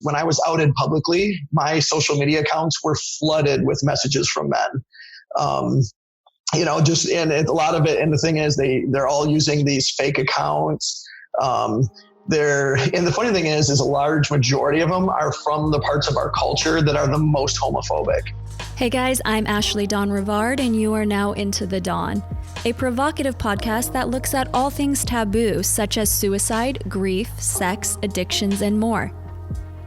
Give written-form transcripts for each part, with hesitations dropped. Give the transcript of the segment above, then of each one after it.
When I was outed publicly, my social media accounts were flooded with messages from men. And a lot of it. And the thing is, they're all using these fake accounts. And the funny thing is a large majority of them are from the parts of our culture that are the most homophobic. Hey guys, I'm Ashley Dawn Rivard, and you are now Into the Dawn, a provocative podcast that looks at all things taboo, such as suicide, grief, sex, addictions, and more.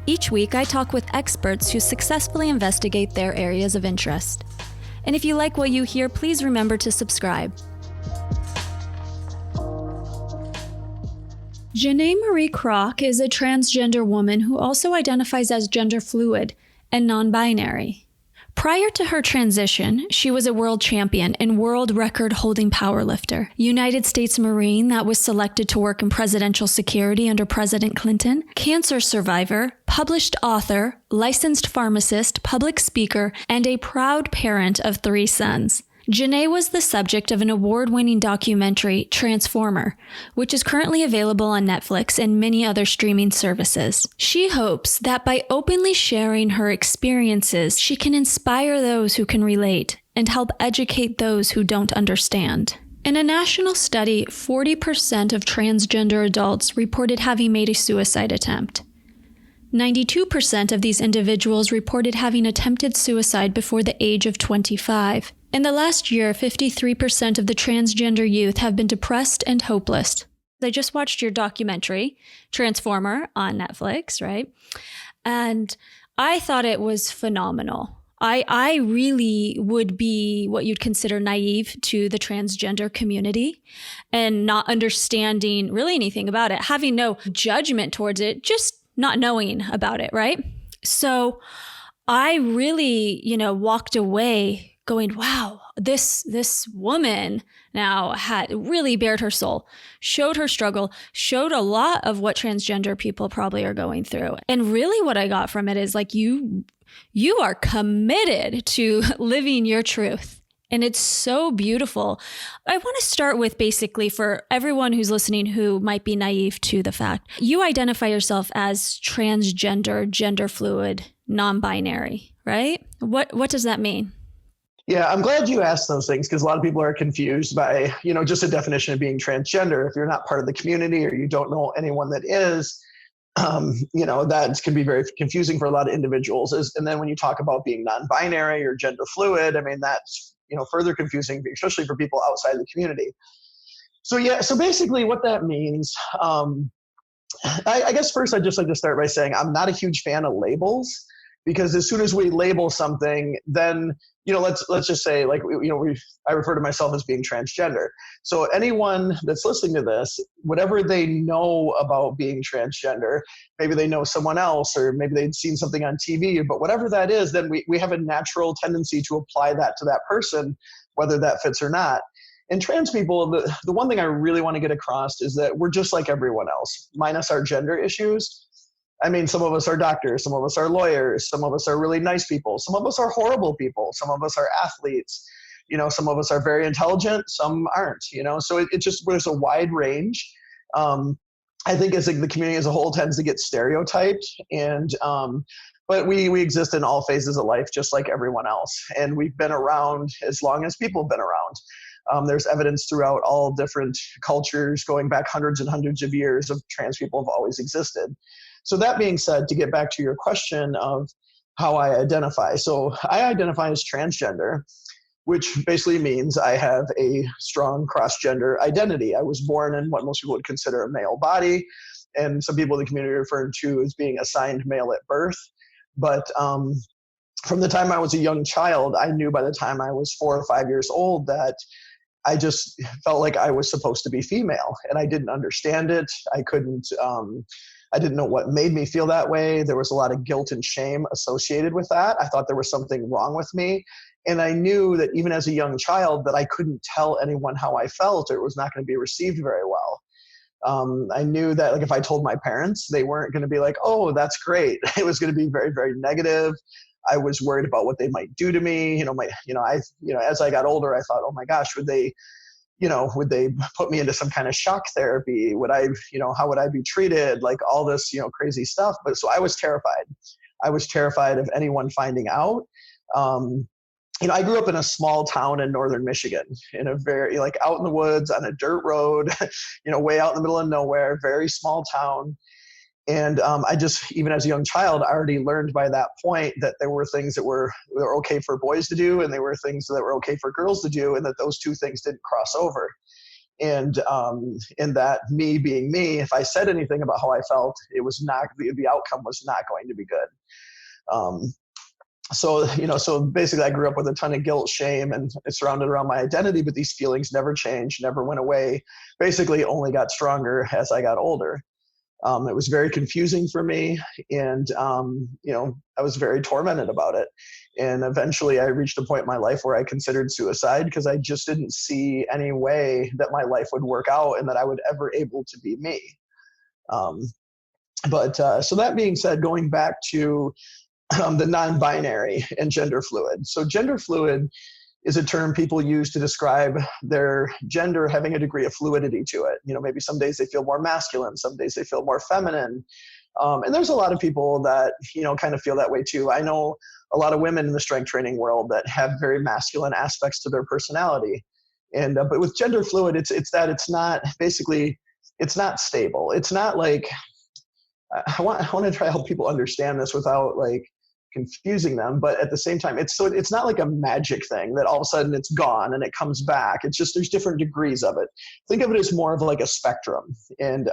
Each week, I talk with experts who successfully investigate their areas of interest. And if you like what you hear, please remember to subscribe. Janae Marie Kroc is a transgender woman who also identifies as gender fluid and non-binary. Prior to her transition, she was a world champion and world record-holding powerlifter, United States Marine that was selected to work in presidential security under President Clinton, cancer survivor, published author, licensed pharmacist, public speaker, and a proud parent of 3 sons. Janae was the subject of an award-winning documentary, Transformer, which is currently available on Netflix and many other streaming services. She hopes that by openly sharing her experiences, she can inspire those who can relate and help educate those who don't understand. In a national study, 40% of transgender adults reported having made a suicide attempt. 92% of these individuals reported having attempted suicide before the age of 25. In the last year, 53% of the transgender youth have been depressed and hopeless. I just watched your documentary, Transformer, on Netflix, right? And I thought it was phenomenal. I really would be what you'd consider naive to the transgender community and not understanding really anything about it, having no judgment towards it, just not knowing about it, right? So I really, walked away going, wow, this woman now had really bared her soul, showed her struggle, showed a lot of what transgender people probably are going through. And really what I got from it is like, you are committed to living your truth. And it's so beautiful. I want to start with basically for everyone who's listening who might be naive to the fact, you identify yourself as transgender, gender fluid, non-binary, right? What does that mean? Yeah, I'm glad you asked those things because a lot of people are confused by, just a definition of being transgender. If you're not part of the community or you don't know anyone that is, that can be very confusing for a lot of individuals. And then when you talk about being non-binary or gender fluid, I mean, that's, further confusing, especially for people outside the community. So basically what that means, I guess first I'd just like to start by saying I'm not a huge fan of labels because as soon as we label something, then, let's just say like, I refer to myself as being transgender. So anyone that's listening to this, whatever they know about being transgender, maybe they know someone else, or maybe they'd seen something on TV, but whatever that is, then we have a natural tendency to apply that to that person, whether that fits or not. And trans people, the one thing I really want to get across is that we're just like everyone else, minus our gender issues. I mean, some of us are doctors, some of us are lawyers, some of us are really nice people, some of us are horrible people, some of us are athletes, some of us are very intelligent, some aren't, so it just, there's a wide range. I think as the community as a whole tends to get stereotyped but we exist in all phases of life, just like everyone else. And we've been around as long as people have been around. There's evidence throughout all different cultures going back hundreds and hundreds of years of trans people have always existed. So that being said, to get back to your question of how I identify. So I identify as transgender, which basically means I have a strong cross-gender identity. I was born in what most people would consider a male body, and some people in the community refer to as being assigned male at birth. But from the time I was a young child, I knew by the time I was 4 or 5 years old that I just felt like I was supposed to be female, and I didn't understand it. I didn't know what made me feel that way. There was a lot of guilt and shame associated with that. I thought there was something wrong with me. And I knew that even as a young child that I couldn't tell anyone how I felt, or it was not going to be received very well. I knew that like if I told my parents, they weren't going to be like, oh, that's great. It was going to be very, very negative. I was worried about what they might do to me. As I got older, I thought, oh my gosh, would they would they put me into some kind of shock therapy? Would I, how would I be treated? Like all this, crazy stuff. But so I was terrified. I was terrified of anyone finding out. I grew up in a small town in northern Michigan, in a very, like, out in the woods on a dirt road, way out in the middle of nowhere, very small town. And I just, even as a young child, I already learned by that point that there were things that were okay for boys to do, and there were things that were okay for girls to do, and that those two things didn't cross over. And in that, me being me, if I said anything about how I felt, it was not, the outcome was not going to be good. So basically I grew up with a ton of guilt, shame, and it's surrounded around my identity, but these feelings never changed, never went away, basically only got stronger as I got older. It was very confusing for me, and, I was very tormented about it. And eventually I reached a point in my life where I considered suicide, because I just didn't see any way that my life would work out and that I would ever able to be me. So that being said, going back to the non-binary and gender fluid. So gender fluid is a term people use to describe their gender having a degree of fluidity to it. Maybe some days they feel more masculine, some days they feel more feminine. And there's a lot of people that, kind of feel that way too. I know a lot of women in the strength training world that have very masculine aspects to their personality. And, but with gender fluid, it's not stable. It's not like, I want to try to help people understand this without like confusing them, but at the same time, it's not like a magic thing that all of a sudden it's gone and it comes back. It's just, there's different degrees of it. Think of it as more of like a spectrum. And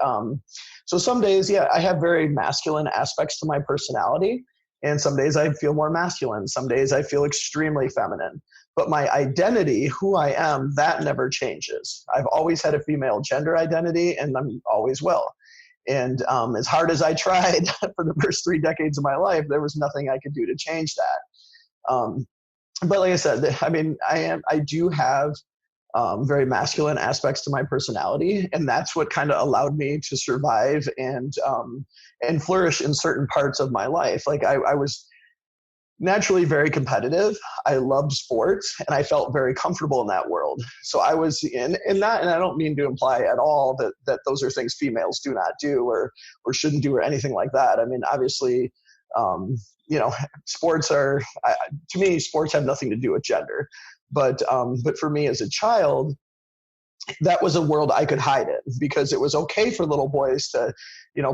so some days, I have very masculine aspects to my personality, and some days I feel more masculine. Some days I feel extremely feminine. But my identity, who I am, that never changes. I've always had a female gender identity, and I'm always will. And as hard as I tried for the first 3 decades of my life, there was nothing I could do to change that. But like I said, I do have very masculine aspects to my personality, and that's what kind of allowed me to survive and flourish in certain parts of my life. Like I was naturally very competitive. I loved sports, and I felt very comfortable in that world. So I was in that, and I don't mean to imply at all that those are things females do not do or shouldn't do or anything like that. I mean, obviously, sports are, to me, sports have nothing to do with gender. But for me as a child, that was a world I could hide in, because it was okay for little boys to,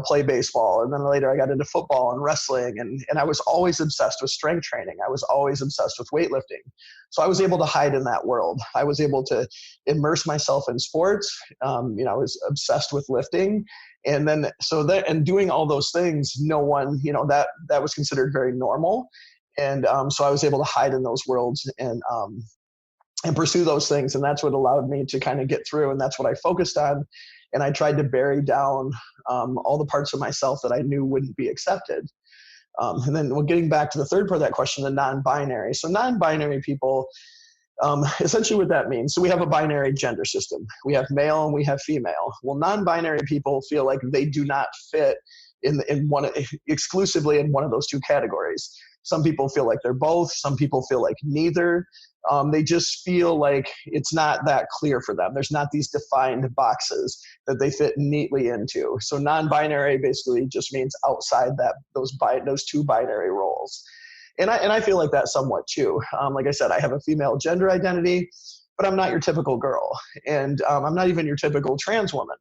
play baseball. And then later I got into football and wrestling, and I was always obsessed with strength training. I was always obsessed with weightlifting. So I was able to hide in that world. I was able to immerse myself in sports. I was obsessed with lifting. And then, and doing all those things, no one, that was considered very normal. And so I was able to hide in those worlds and pursue those things. And that's what allowed me to kind of get through. And that's what I focused on. And I tried to bury down all the parts of myself that I knew wouldn't be accepted. And then getting back to the third part of that question, the non-binary. So non-binary people, essentially what that means. So we have a binary gender system. We have male and we have female. Well, non-binary people feel like they do not fit exclusively in one of those two categories. Some people feel like they're both. Some people feel like neither. They just feel like it's not that clear for them. There's not these defined boxes that they fit neatly into. So non-binary basically just means outside those two binary roles. And I feel like that somewhat too. Like I said, I have a female gender identity, but I'm not your typical girl. And I'm not even your typical trans woman.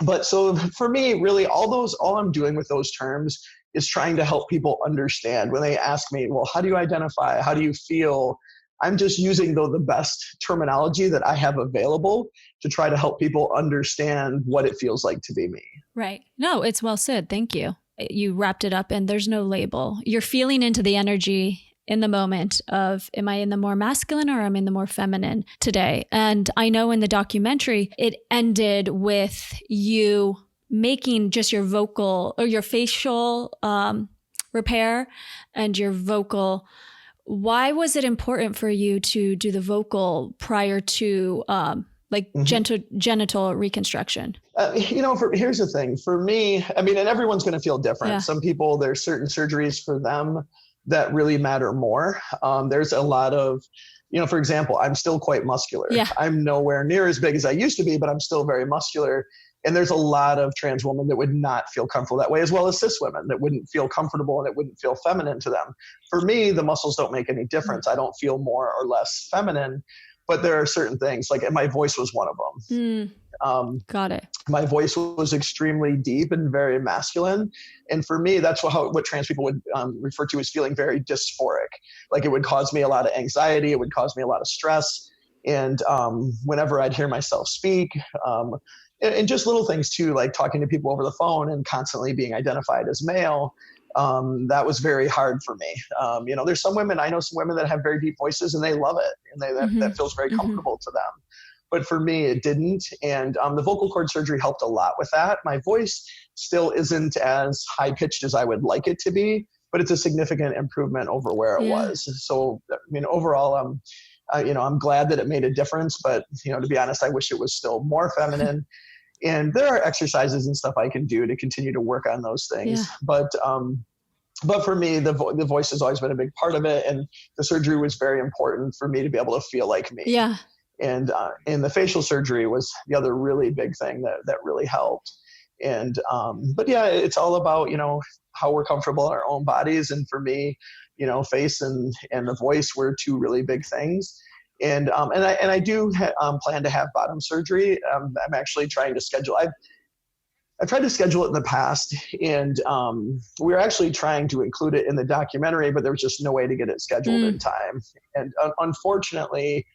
But so for me, really, all I'm doing with those terms is trying to help people understand. When they ask me, well, how do you identify? How do you feel? I'm just using the best terminology that I have available to try to help people understand what it feels like to be me. Right. No, it's well said. Thank you. You wrapped it up, and there's no label. You're feeling into the energy in the moment of, am I in the more masculine or am I in the more feminine today? And I know in the documentary, it ended with you making just your vocal or your facial repair and your vocal. Why was it important for you to do the vocal prior to genital reconstruction? Here's the thing. For me, and everyone's going to feel different. Yeah. Some people, there's certain surgeries for them that really matter more. There's a lot of, for example, I'm still quite muscular. Yeah. I'm nowhere near as big as I used to be, but I'm still very muscular. And there's a lot of trans women that would not feel comfortable that way, as well as cis women that wouldn't feel comfortable and it wouldn't feel feminine to them. For me, the muscles don't make any difference. I don't feel more or less feminine, but there are certain things, like my voice was one of them. Got it. My voice was extremely deep and very masculine. And for me, that's what trans people would refer to as feeling very dysphoric. Like it would cause me a lot of anxiety. It would cause me a lot of stress. And whenever I'd hear myself speak, and just little things too, like talking to people over the phone and constantly being identified as male, that was very hard for me. There's some women, I know some women that have very deep voices and they love it. And that feels very comfortable to them. But for me, it didn't. And the vocal cord surgery helped a lot with that. My voice still isn't as high pitched as I would like it to be, but it's a significant improvement over where it was. So, overall, I'm glad that it made a difference, but, to be honest, I wish it was still more feminine. And there are exercises and stuff I can do to continue to work on those things. Yeah. But for me, the voice has always been a big part of it. And the surgery was very important for me to be able to feel like me. Yeah. And the facial surgery was the other really big thing that really helped. And, but yeah, it's all about, how we're comfortable in our own bodies. And for me, face and the voice were two really big things. And I do plan to have bottom surgery. I'm actually trying to schedule. I've tried to schedule it in the past, and we were actually trying to include it in the documentary, but there was just no way to get it scheduled in time. And unfortunately,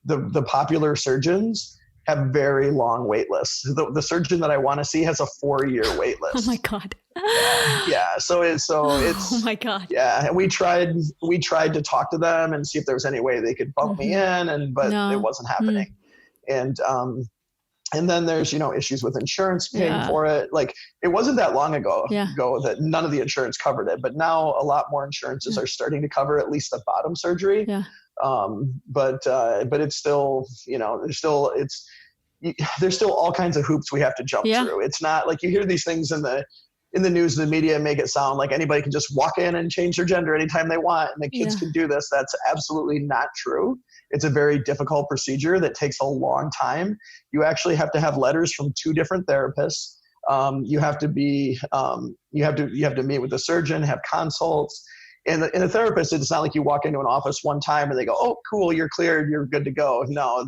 the popular surgeons have very long wait lists. The surgeon that I want to see has a 4-year wait list. Oh my God. Yeah. So it's, oh my God. Yeah. And we tried to talk to them and see if there was any way they could bump me in, but it wasn't happening. And then there's, issues with insurance paying for it. Like it wasn't that long ago that none of the insurance covered it, but now a lot more insurances are starting to cover at least the bottom surgery. Yeah. But it's still, there's still all kinds of hoops we have to jump through. It's not like you hear these things in the news and the media make it sound like anybody can just walk in and change their gender anytime they want and the kids can do this. That's absolutely not true. It's a very difficult procedure that takes a long time. You actually have to have letters from 2 different therapists. You have to be, you have to meet with the surgeon, have consults. And the therapist, it's not like you walk into an office one time and they go, "Oh, cool, you're cleared, you're good to go." No,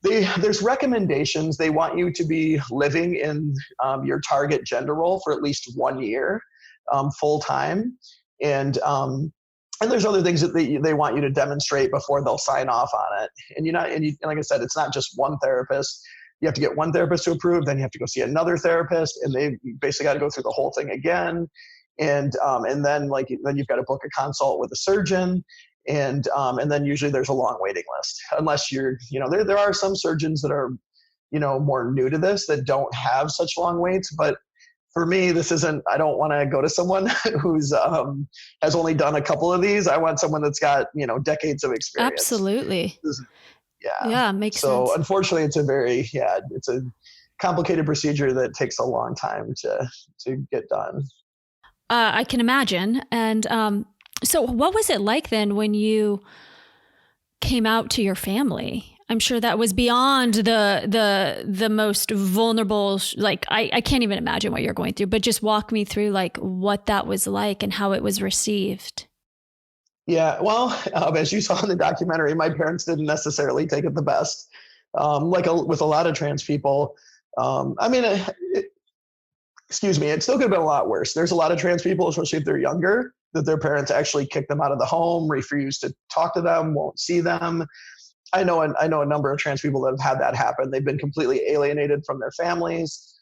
there's recommendations. They want you to be living in your target gender role for at least 1 year, full time. And there's other things that they want you to demonstrate before they'll sign off on it. And like I said, it's not just one therapist. You have to get one therapist to approve, then you have to go see another therapist, and they basically got to go through the whole thing again. And then you've got to book a consult with a surgeon. And then usually there's a long waiting list, unless you're, there are some surgeons that are, more new to this that don't have such long waits. But for me, I don't want to go to someone who's has only done a couple of these. I want someone that's got, decades of experience. Absolutely. Yeah. Makes sense. So unfortunately, it's a complicated procedure that takes a long time to get done. I can imagine. And so what was it like then when you came out to your family? I'm sure that was beyond the most vulnerable, I can't even imagine what you're going through, but just walk me through what that was like and how it was received. Yeah, well, as you saw in the documentary, my parents didn't necessarily take it the best. With a lot of trans people, excuse me, it still could have been a lot worse. There's a lot of trans people, especially if they're younger, that their parents actually kick them out of the home, refuse to talk to them, won't see them. I know a number of trans people that have had that happen. They've been completely alienated from their families.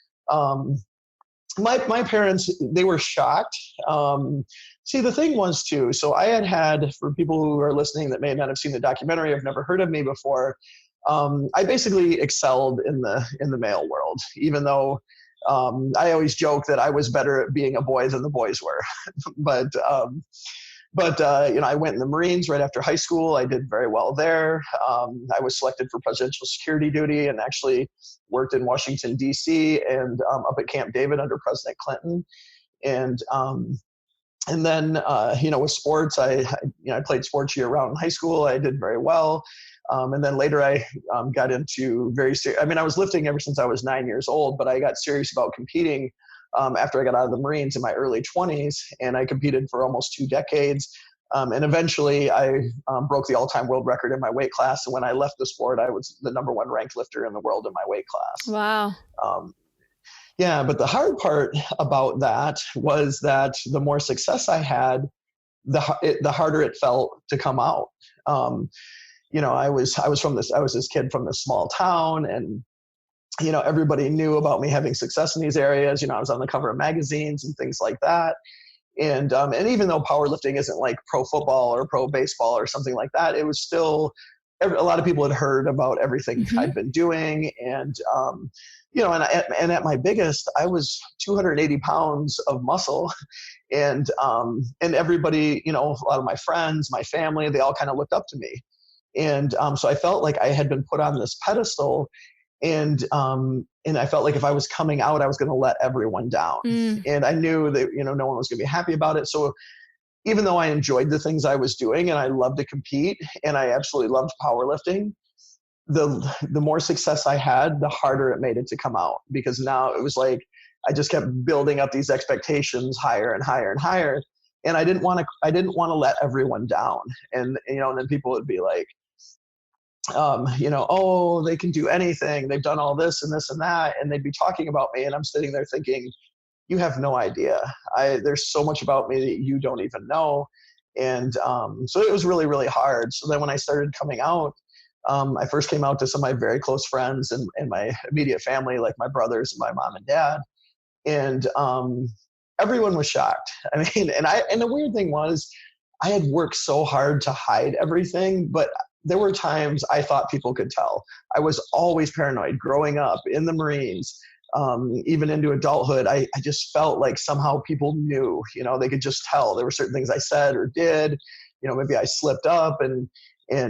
My parents, they were shocked. See, the thing was too, so I had, for people who are listening that may not have seen the documentary, have never heard of me before, I basically excelled in the male world, even though I always joke that I was better at being a boy than the boys were. But I went in the Marines right after high school. I did very well there. I was selected for presidential security duty and actually worked in Washington, D.C. and up at Camp David under President Clinton. And And then, with sports, I played sports year round in high school. I did very well. And then later I got into I was lifting ever since I was 9 years old, but I got serious about competing after I got out of the Marines in my early 20s, and I competed for almost 2 decades. And eventually I broke the all-time world record in my weight class. And when I left the sport, I was the number 1 ranked lifter in the world in my weight class. Wow. Yeah, but the hard part about that was that the more success I had, the harder it felt to come out. I was this kid from this small town, and everybody knew about me having success in these areas. I was on the cover of magazines and things like that. And even though powerlifting isn't like pro football or pro baseball or something like that, it was still a lot of people had heard about everything I'd been doing, and and at my biggest, I was 280 pounds of muscle, and everybody, a lot of my friends, my family, they all kind of looked up to me, and so I felt like I had been put on this pedestal, and I felt like if I was coming out, I was going to let everyone down, and I knew that no one was going to be happy about it. So even though I enjoyed the things I was doing and I loved to compete and I absolutely loved powerlifting, the more success I had, the harder it made it to come out, because now it was like I just kept building up these expectations higher and higher and higher, and I didn't want to let everyone down. And and then people would be like, oh, they can do anything, they've done all this and this and that, and they'd be talking about me, and I'm sitting there thinking, you have no idea. There's so much about me that you don't even know. And so it was really, really hard. So then when I started coming out, I first came out to some of my very close friends and my immediate family, like my brothers and my mom and dad. And everyone was shocked. I mean, and the weird thing was, I had worked so hard to hide everything, but there were times I thought people could tell. I was always paranoid growing up in the Marines. Even into adulthood, I just felt like somehow people knew, they could just tell. There were certain things I said or did, maybe I slipped up and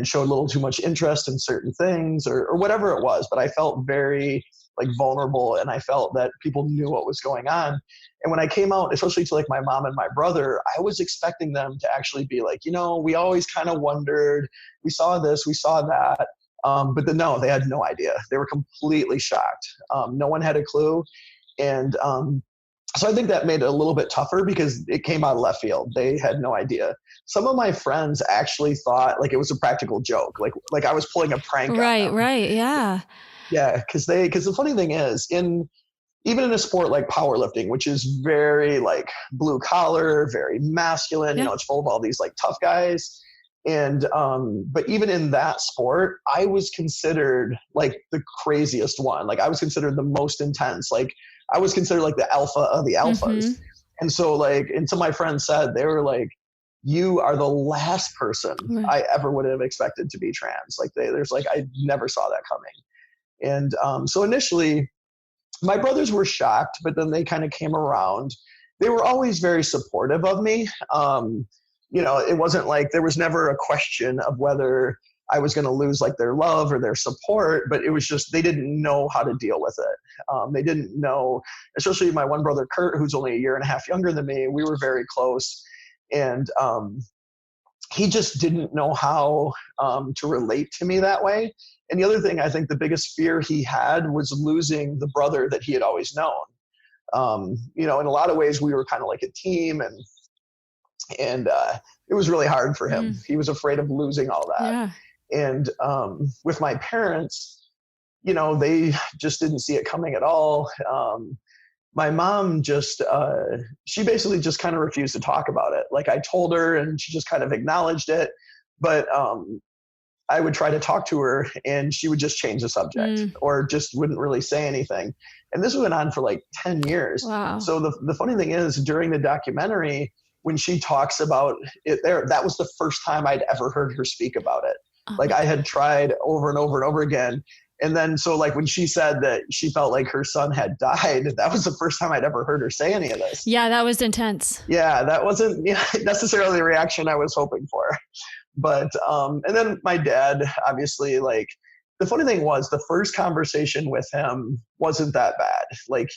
showed a little too much interest in certain things or whatever it was. But I felt very like vulnerable, and I felt that people knew what was going on. And when I came out, especially to like my mom and my brother, I was expecting them to actually be like, we always kind of wondered, we saw this, we saw that. But no, they had no idea. They were completely shocked. No one had a clue. And so I think that made it a little bit tougher because it came out of left field. They had no idea. Some of my friends actually thought like it was a practical joke, like I was pulling a prank on them. Right, yeah. Yeah, because the funny thing is, even in a sport like powerlifting, which is very like blue collar, very masculine, it's full of all these like tough guys. And, but even in that sport, I was considered like the craziest one. Like I was considered the most intense. Like I was considered like the alpha of the alphas. And so and some of my friends said, they were like, you are the last person I ever would have expected to be trans. Like I never saw that coming. And, so initially my brothers were shocked, but then they kind of came around. They were always very supportive of me. It wasn't like there was never a question of whether I was going to lose like their love or their support, but it was just, they didn't know how to deal with it. They didn't know, especially my one brother, Kurt, who's only 1.5 years younger than me. We were very close, and he just didn't know how to relate to me that way. And the other thing, I think the biggest fear he had was losing the brother that he had always known. In a lot of ways, we were kind of like a team, and it was really hard for him. He was afraid of losing all that. Yeah. And with my parents, they just didn't see it coming at all. My mom she basically just kind of refused to talk about it. Like I told her and she just kind of acknowledged it. But I would try to talk to her and she would just change the subject or just wouldn't really say anything. And this went on for like 10 years. Wow. So the funny thing is, during the documentary, when she talks about it that was the first time I'd ever heard her speak about it. Like I had tried over and over and over again. And then, so like when she said that she felt like her son had died, that was the first time I'd ever heard her say any of this. Yeah, that was intense. Yeah, that wasn't necessarily the reaction I was hoping for. But, and then my dad, obviously, like, the funny thing was the first conversation with him wasn't that bad. Like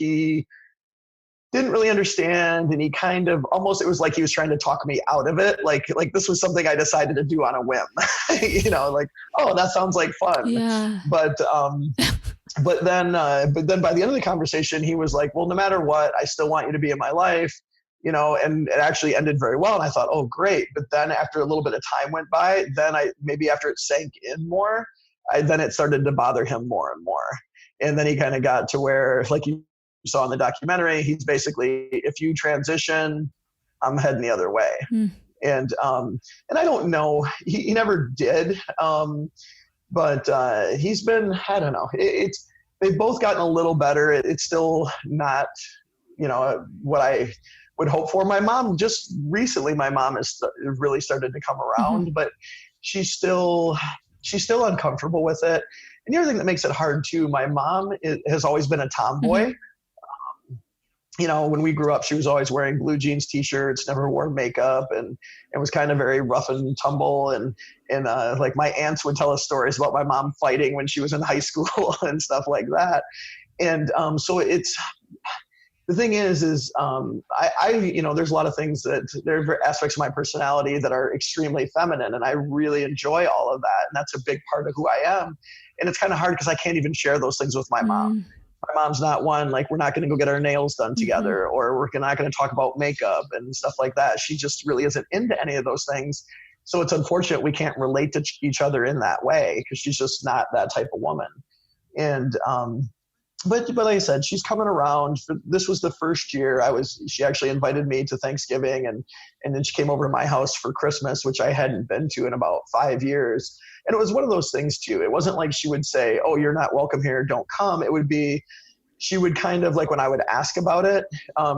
didn't really understand. And he kind of almost, it was like he was trying to talk me out of it. Like this was something I decided to do on a whim, like, oh, that sounds like fun. Yeah. But then by the end of the conversation, he was like, well, no matter what, I still want you to be in my life, and it actually ended very well. And I thought, oh, great. But then after a little bit of time went by, then maybe after it sank in more, then it started to bother him more and more. And then he kind of got to where, like you saw in the documentary, he's basically, if you transition, I'm heading the other way. And I don't know, he never did. But he's been, I don't know, they've both gotten a little better. It's still not, what I would hope for. My mom, just recently, has really started to come around, but she's still uncomfortable with it. And the other thing that makes it hard too, my mom has always been a tomboy. When we grew up, she was always wearing blue jeans, t-shirts, never wore makeup, and it was kind of very rough and tumble. And like my aunts would tell us stories about my mom fighting when she was in high school and stuff like that. And so the thing is there's a lot of things that there are aspects of my personality that are extremely feminine, and I really enjoy all of that. And that's a big part of who I am. And it's kind of hard because I can't even share those things with my mom. My mom's not one, like, we're not going to go get our nails done together, or we're not going to talk about makeup and stuff like that. She just really isn't into any of those things. So it's unfortunate we can't relate to each other in that way, because she's just not that type of woman. And, but like I said, she's coming around. This was the first year she actually invited me to Thanksgiving, and then she came over to my house for Christmas, which I hadn't been to in about 5 years. And it was one of those things too. It wasn't like she would say, oh, you're not welcome here, don't come. It would be, she would kind of, like, when I would ask about it,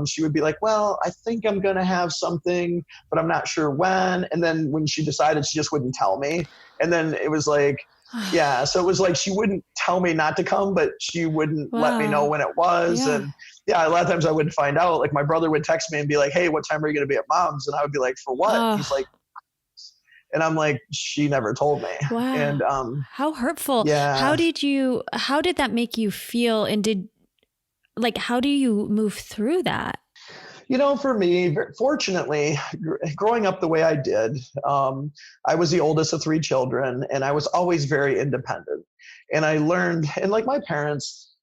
she would be like, well, I think I'm going to have something, but I'm not sure when. And then when she decided, she just wouldn't tell me. And then it was like, yeah. So it was like, she wouldn't tell me not to come, but she wouldn't let me know when it was. Yeah. And yeah, a lot of times I would find out, like, my brother would text me and be like, hey, what time are you going to be at mom's? And I would be like, for what? He's like, and I'm like, she never told me. Wow. And how hurtful. Yeah. How did that make you feel? And how do you move through that? For me, fortunately, growing up the way I did, I was the oldest of 3 children, and I was always very independent. And I learned, and like my parents,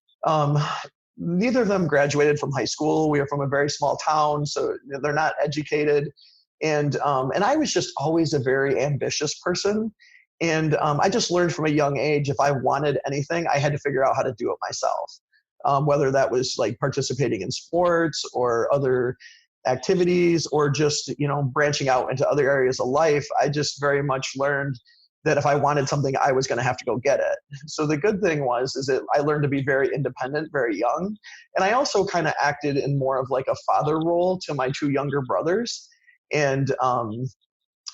neither of them graduated from high school. We are from a very small town, so they're not educated. And I was just always a very ambitious person. And I just learned from a young age, if I wanted anything, I had to figure out how to do it myself. Whether that was like participating in sports or other activities, or just, branching out into other areas of life. I just very much learned that if I wanted something, I was going to have to go get it. So the good thing is that I learned to be very independent, very young. And I also kind of acted in more of like a father role to my 2 younger brothers. And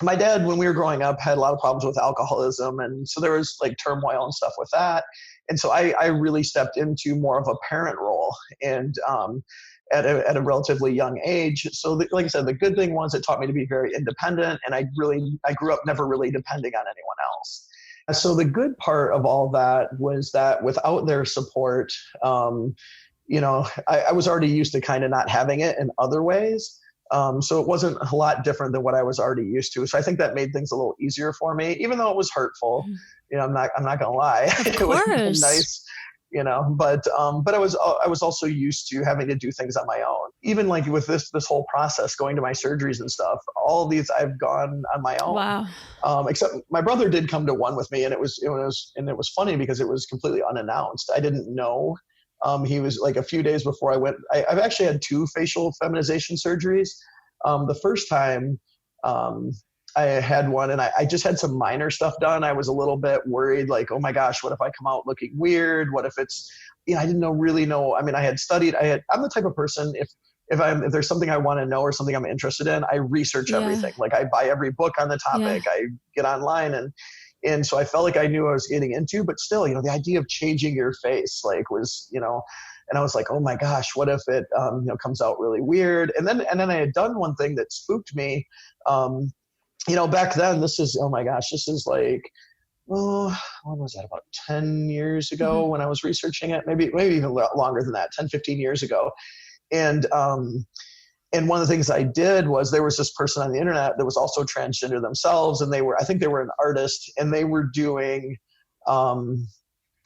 my dad, when we were growing up, had a lot of problems with alcoholism. And so there was like turmoil and stuff with that. And so I really stepped into more of a parent role, and at a relatively young age. So like I said, the good thing was it taught me to be very independent, and I grew up never really depending on anyone else. So the good part of all that was that without their support, I was already used to kind of not having it in other ways. So it wasn't a lot different than what I was already used to. So I think that made things a little easier for me, even though it was hurtful. I'm not gonna lie. Of course. It was nice, but I was also used to having to do things on my own. Even like with this whole process, going to my surgeries and stuff, all these I've gone on my own. Wow. Except my brother did come to one with me, and it was funny because it was completely unannounced. I didn't know. He was like a few days before I went. I've actually had 2 facial feminization surgeries. The first time I had one, and I just had some minor stuff done. I was a little bit worried, like, oh my gosh, what if I come out looking weird? What if it's, I didn't really know. I mean, I'm the type of person, if there's something I want to know or something I'm interested in, I research everything. Like, I buy every book on the topic. I get online, and so I felt like I knew what I was getting into, but still, the idea of changing your face, like, was, and I was like, oh my gosh, what if it, comes out really weird? And then I had done one thing that spooked me. Back then, this is like, when was that? About 10 years ago when I was researching it, maybe even longer than that, 10, 15 years ago. And one of the things I did was there was this person on the internet that was also transgender themselves. And I think they were an artist, and they were doing,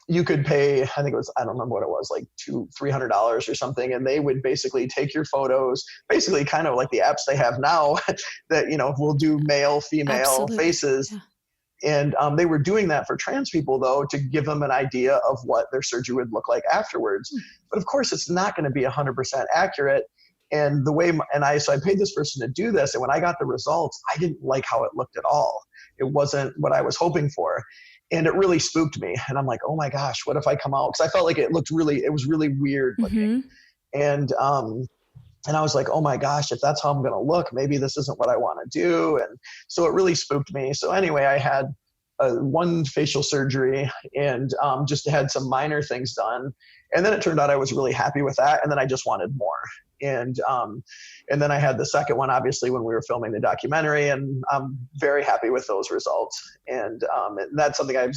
you could pay, I think it was, I don't remember what it was, like $300 or something. And they would basically take your photos, basically kind of like the apps they have now that, will do male, female Absolutely. faces. Yeah. And they were doing that for trans people, though, to give them an idea of what their surgery would look like afterwards. But of course, it's not going to be 100% accurate. And so I paid this person to do this. And when I got the results, I didn't like how it looked at all. It wasn't what I was hoping for. And it really spooked me. And I'm like, oh my gosh, what if I come out? Because I felt like it was really weird looking. And I was like, oh my gosh, if that's how I'm going to look, maybe this isn't what I want to do. And so it really spooked me. So anyway, I had one facial surgery and just had some minor things done. And then it turned out I was really happy with that. And then I just wanted more. And then I had the second one, obviously, when we were filming the documentary, and I'm very happy with those results. And that's something I have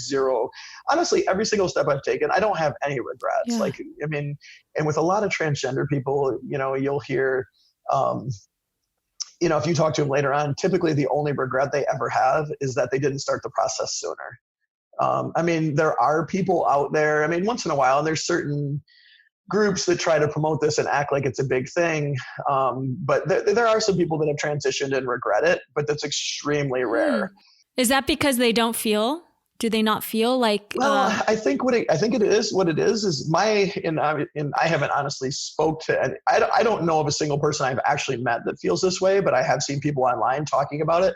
honestly, every single step I've taken, I don't have any regrets. Yeah. And with a lot of transgender people, you'll hear, if you talk to them later on, typically the only regret they ever have is that they didn't start the process sooner. There are people out there, once in a while, and there's certain groups that try to promote this and act like it's a big thing. But there are some people that have transitioned and regret it, but that's extremely rare. Is that because they don't feel? Do they not feel like? Well, I think it is what it is and I haven't honestly spoke to, and I don't know of a single person I've actually met that feels this way, but I have seen people online talking about it.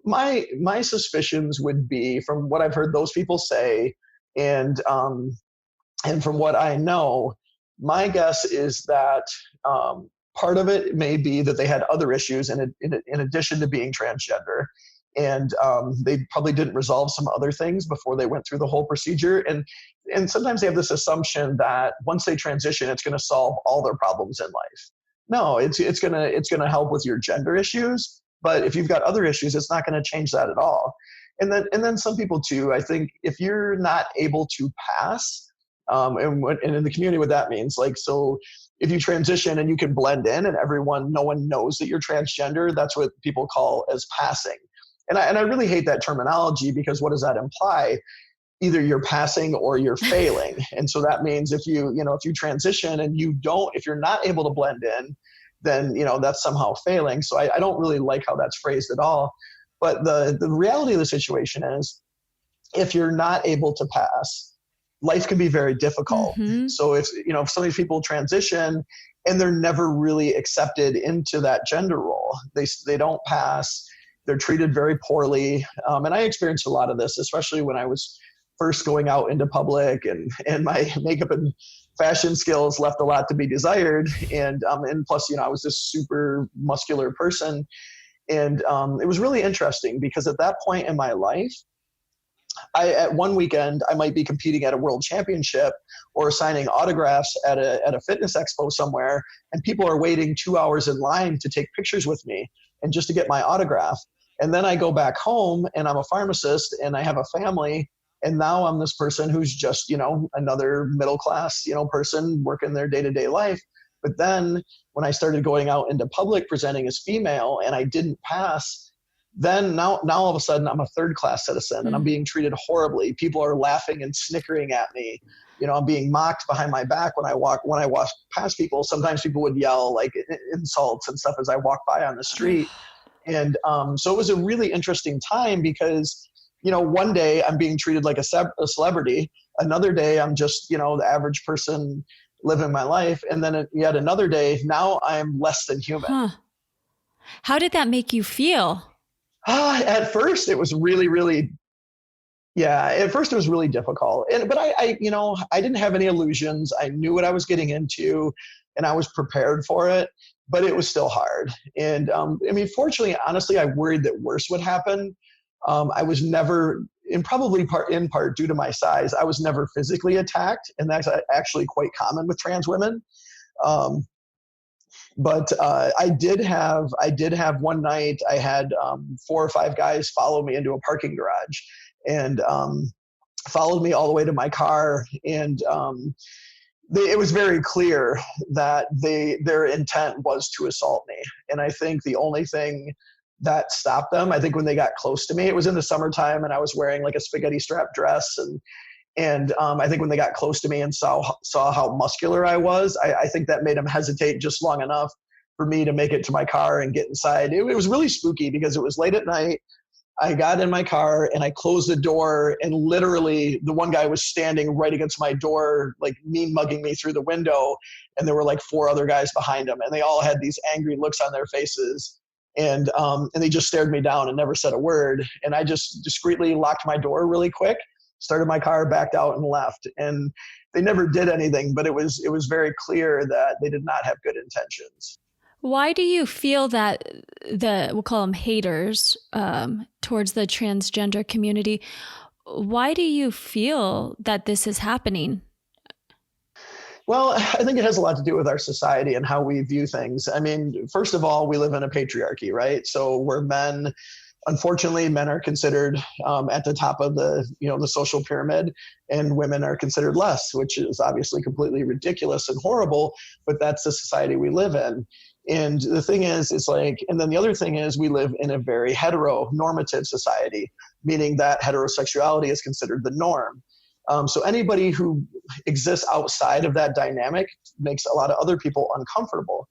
My suspicions would be, from what I've heard those people say, and from what I know, my guess is that part of it may be that they had other issues in addition to being transgender. And they probably didn't resolve some other things before they went through the whole procedure. And sometimes they have this assumption that once they transition, it's going to solve all their problems in life. No, it's going to help with your gender issues. But if you've got other issues, it's not going to change that at all. And then some people too, I think if you're not able to pass, and in the community, what that means, so if you transition and you can blend in and no one knows that you're transgender, that's what people call as passing. And I really hate that terminology, because what does that imply? Either you're passing or you're failing. And so that means if you transition and if you're not able to blend in, then, that's somehow failing. So I don't really like how that's phrased at all. But the reality of the situation is, if you're not able to pass, life can be very difficult. So if some of these people transition and they're never really accepted into that gender role, they don't pass, they're treated very poorly. And I experienced a lot of this, especially when I was first going out into public, and my makeup and fashion skills left a lot to be desired. And plus, I was this super muscular person. And it was really interesting, because at that point in my life, at one weekend, I might be competing at a world championship or signing autographs at a fitness expo somewhere, and people are waiting 2 hours in line to take pictures with me and just to get my autograph. And then I go back home, and I'm a pharmacist, and I have a family, and now I'm this person who's just, another middle class, person working their day-to-day life. But then when I started going out into public presenting as female and I didn't pass, then now all of a sudden I'm a third-class citizen, and I'm being treated horribly. People are laughing and snickering at me. I'm being mocked behind my back when I walk past people. Sometimes people would yell like insults and stuff as I walk by on the street. And so it was a really interesting time, because, one day I'm being treated like a celebrity. Another day I'm just, the average person living my life. And then yet another day, now I'm less than human. How did that make you feel? At first it was really, really, at first it was really difficult. But I didn't have any illusions. I knew what I was getting into, and I was prepared for it, but it was still hard. And fortunately, honestly, I worried that worse would happen. I was never, and probably in part due to my size, I was never physically attacked. And that's actually quite common with trans women. But I did have one night, I had 4 or 5 guys follow me into a parking garage, and followed me all the way to my car. And it was very clear that their intent was to assault me. And I think the only thing that stopped them, I think when they got close to me, it was in the summertime and I was wearing like a spaghetti strap dress. And I think when they got close to me and saw how muscular I was, I think that made them hesitate just long enough for me to make it to my car and get inside. It was really spooky because it was late at night. I got in my car and I closed the door, and literally the one guy was standing right against my door, like mean mugging me through the window. And there were like 4 other guys behind him, and they all had these angry looks on their faces. And they just stared me down and never said a word. And I just discreetly locked my door really quick, started my car, backed out, and left. And they never did anything, but it was very clear that they did not have good intentions. Why do you feel that we'll call them haters, towards the transgender community, why do you feel that this is happening? Well, I think it has a lot to do with our society and how we view things. I mean, first of all, we live in a patriarchy, right? So we're men. Unfortunately, men are considered at the top of the social pyramid, and women are considered less, which is obviously completely ridiculous and horrible, but that's the society we live in. And the thing is, it's like, and then the other thing is we live in a very heteronormative society, meaning that heterosexuality is considered the norm. So anybody who exists outside of that dynamic makes a lot of other people uncomfortable.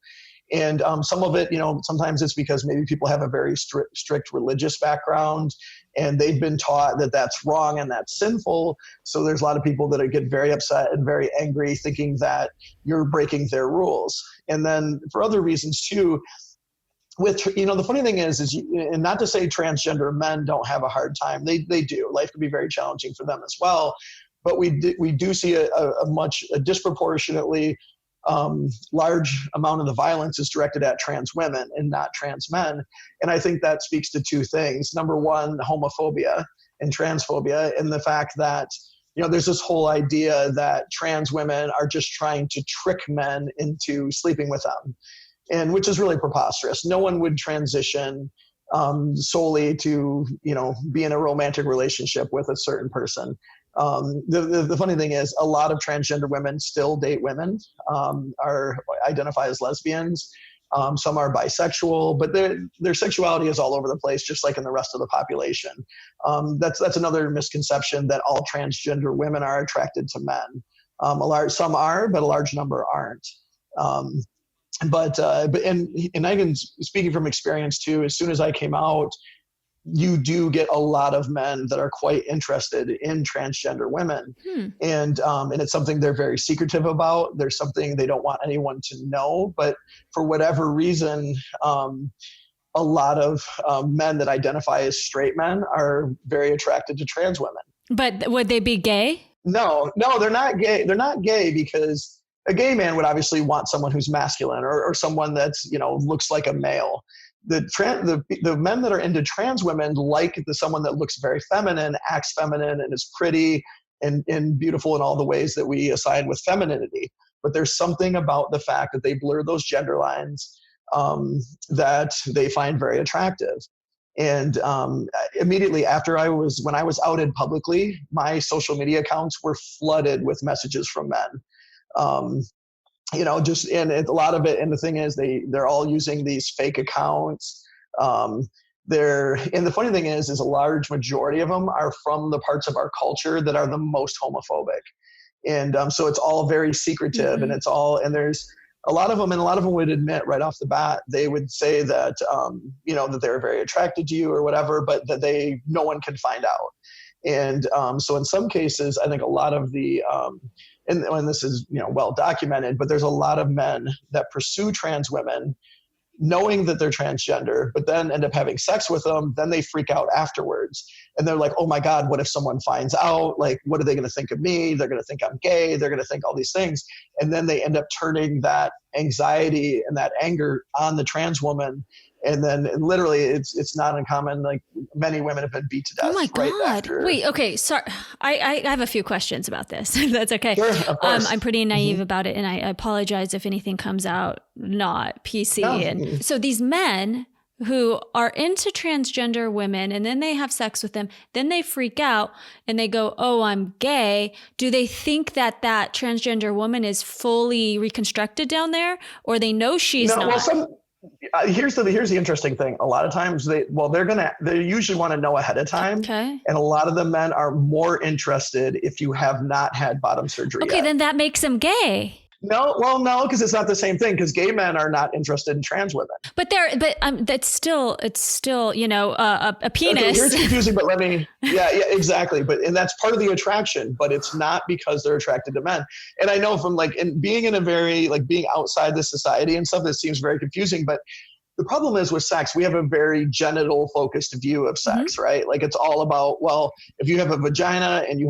And some of it, sometimes it's because maybe people have a very strict religious background and they've been taught that that's wrong and that's sinful. So there's a lot of people that get very upset and very angry thinking that you're breaking their rules. And then for other reasons too, the funny thing is and not to say transgender men don't have a hard time. They do. Life can be very challenging for them as well. But we do see a disproportionately large amount of the violence is directed at trans women and not trans men. And I think that speaks to 2 things. Number one, homophobia and transphobia, and the fact that, there's this whole idea that trans women are just trying to trick men into sleeping with them, and which is really preposterous. No one would transition solely to, be in a romantic relationship with a certain person. The funny thing is a lot of transgender women still date women, identify as lesbians. Some are bisexual, but their sexuality is all over the place, just like in the rest of the population. That's another misconception, that all transgender women are attracted to men. Some are, but a large number aren't. But I can, speaking from experience too, as soon as I came out, you do get a lot of men that are quite interested in transgender women. And it's something they're very secretive about. There's something they don't want anyone to know, but for whatever reason, a lot of men that identify as straight men are very attracted to trans women. But would they be gay? No, they're not gay. They're not gay because a gay man would obviously want someone who's masculine or someone that's, looks like a male. The men that are into trans women like someone that looks very feminine, acts feminine, and is pretty and beautiful in all the ways that we assign with femininity. But there's something about the fact that they blur those gender lines that they find very attractive. And immediely after when I was outed publicly, my social media accounts were flooded with messages from men. And a lot of it, and the thing is they're all using these fake accounts. And the funny thing is a large majority of them are from the parts of our culture that are the most homophobic. And so it's all very secretive, and and there's a lot of them, and a lot of them would admit right off the bat, they would say that, that they're very attracted to you or whatever, but that no one can find out. And so in some cases, I think a lot of the, and this is, well documented, but there's a lot of men that pursue trans women knowing that they're transgender, but then end up having sex with them. Then they freak out afterwards. And they're like, oh my God, what if someone finds out? Like, what are they going to think of me? They're going to think I'm gay. They're going to think all these things. And then they end up turning that anxiety and that anger on the trans woman. And then literally it's not uncommon. Like many women have been beat to death. Oh my God. Right after. Wait, okay. Sorry. I have a few questions about this. If that's okay. Sure, of course. I'm pretty naive about it. And I apologize if anything comes out not PC. No. And so these men who are into transgender women and then they have sex with them, then they freak out and they go, oh, I'm gay. Do they think that that transgender woman is fully reconstructed down there, or they know she's not? Well, here's the interesting thing. A lot of times they usually want to know ahead of time. Okay. And a lot of the men are more interested if you have not had bottom surgery Okay, yet. then that makes them gay. No, because it's not the same thing. Because gay men are not interested in trans women. But it's still, a penis. Okay, here's confusing, but yeah, exactly. And that's part of the attraction, but it's not because they're attracted to men. And I know from being in a very being outside the society and stuff, that seems very confusing. But the problem is with sex, we have a very genital focused view of sex, right? Like it's all about, well, if you have a vagina and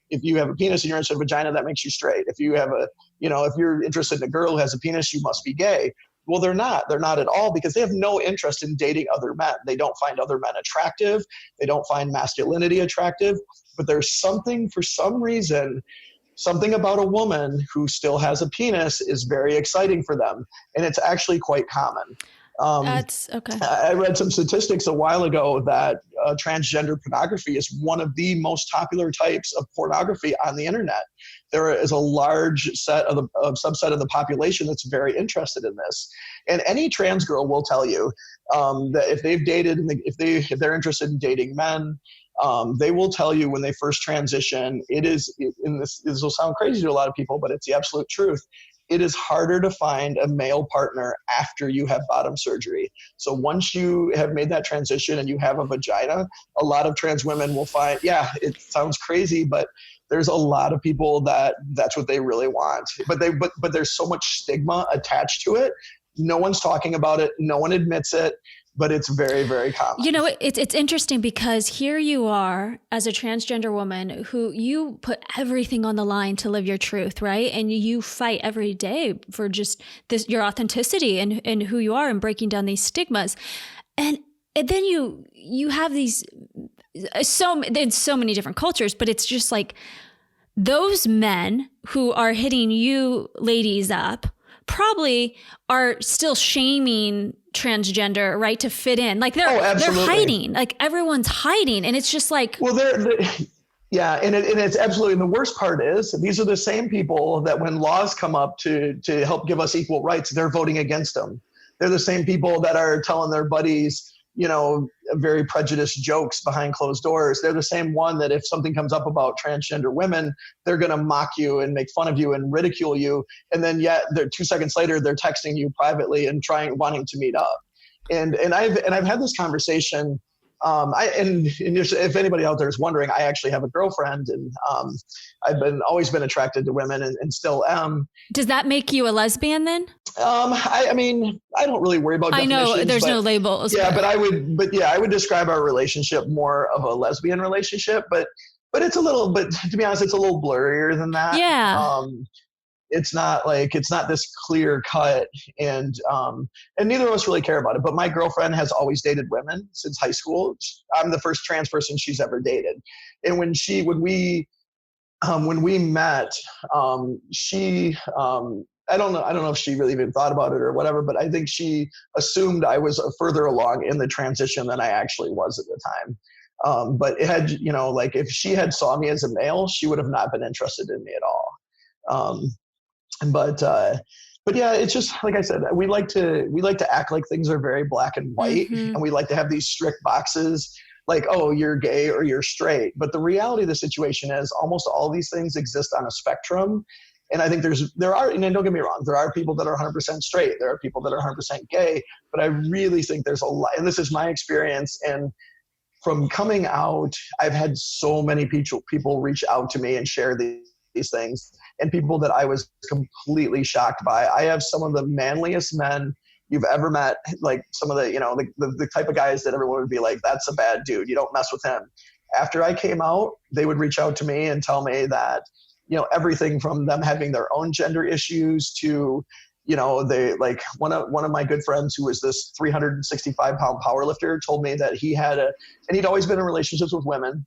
if you have a penis and you're interested in a vagina, that makes you straight. If you have if you're interested in a girl who has a penis, you must be gay. Well, they're not at all, because they have no interest in dating other men. They don't find other men attractive. They don't find masculinity attractive, but there's something, for some reason, something about a woman who still has a penis is very exciting for them. And it's actually quite common. That's okay. I read some statistics a while ago that transgender pornography is one of the most popular types of pornography on the internet. There is a large subset of the population that's very interested in this. And any trans girl will tell you that if they've dated and if they're interested in dating men, they will tell you when they first transition, this will sound crazy to a lot of people, but it's the absolute truth. It is harder to find a male partner after you have bottom surgery. So once you have made that transition and you have a vagina, a lot of trans women will find, it sounds crazy, but there's a lot of people that's what they really want. But there's so much stigma attached to it. No one's talking about it. No one admits it. But it's very, very common. It's interesting because here you are as a transgender woman who you put everything on the line to live your truth, right? And you fight every day for just your authenticity and who you are and breaking down these stigmas. And then you have these in so many different cultures, but it's just like those men who are hitting you ladies up probably are still shaming transgender, right, to fit in. Like they're hiding, like everyone's hiding, and it's just like, well, yeah, and it's absolutely. And the worst part is these are the same people that when laws come up to help give us equal rights, they're voting against them. They're the same people that are telling their buddies, very prejudiced jokes behind closed doors. They're the same one that if something comes up about transgender women, they're going to mock you and make fun of you and ridicule you. And then yet they're 2 seconds later, they're texting you privately and wanting to meet up. And I've had this conversation. If anybody out there is wondering, I actually have a girlfriend, and I've always been attracted to women and still am. Does that make you a lesbian then? I mean, I don't really worry about definitions. I know there's no labels. Yeah, but I would describe our relationship more of a lesbian relationship, but it's a little, but to be honest, it's a little blurrier than that. Yeah. It's not this clear cut, and neither of us really care about it. But my girlfriend has always dated women since high school. I'm the first trans person she's ever dated. And when we met, she, I don't know if she really even thought about it or whatever, but I think she assumed I was further along in the transition than I actually was at the time. But it had, if she had saw me as a male, she would have not been interested in me at all. But yeah, it's just like I said, we like to act like things are very black and white, and we like to have these strict boxes, like, oh, you're gay or you're straight. But the reality of the situation is almost all these things exist on a spectrum. And I think there are, and don't get me wrong, there are people that are 100% straight, there are people that are 100% gay, but I really think there's a lot, and this is my experience. And from coming out, I've had so many people reach out to me and share these things, and people that I was completely shocked by. I have some of the manliest men you've ever met, like some of the type of guys that everyone would be like, that's a bad dude, you don't mess with him. After I came out, they would reach out to me and tell me that, everything from them having their own gender issues to, they, like one of my good friends who was this 365-pound powerlifter told me that and he'd always been in relationships with women,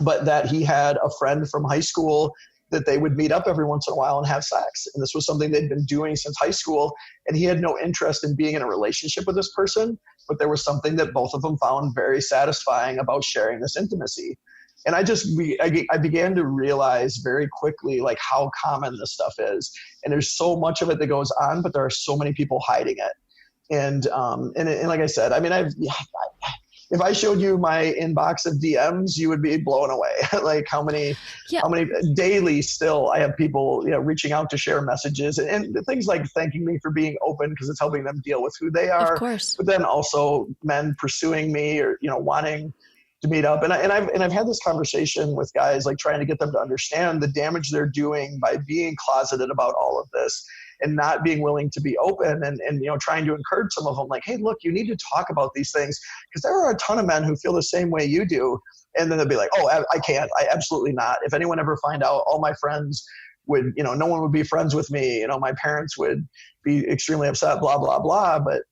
but that he had a friend from high school that they would meet up every once in a while and have sex. And this was something they'd been doing since high school. And he had no interest in being in a relationship with this person, but there was something that both of them found very satisfying about sharing this intimacy. And I began to realize very quickly like how common this stuff is. And there's so much of it that goes on, but there are so many people hiding it. And like I said, I mean, if I showed you my inbox of DMs, you would be blown away. Like how many daily still I have people, reaching out to share messages and things like thanking me for being open because it's helping them deal with who they are. Of course. But then also men pursuing me or, wanting to meet up. And I've had this conversation with guys, like trying to get them to understand the damage they're doing by being closeted about all of this and not being willing to be open and trying to encourage some of them like, hey, look, you need to talk about these things because there are a ton of men who feel the same way you do. And then they'll be like, oh, I can't. I absolutely not. If anyone ever find out, all my friends would, no one would be friends with me. My parents would be extremely upset, blah, blah, blah. But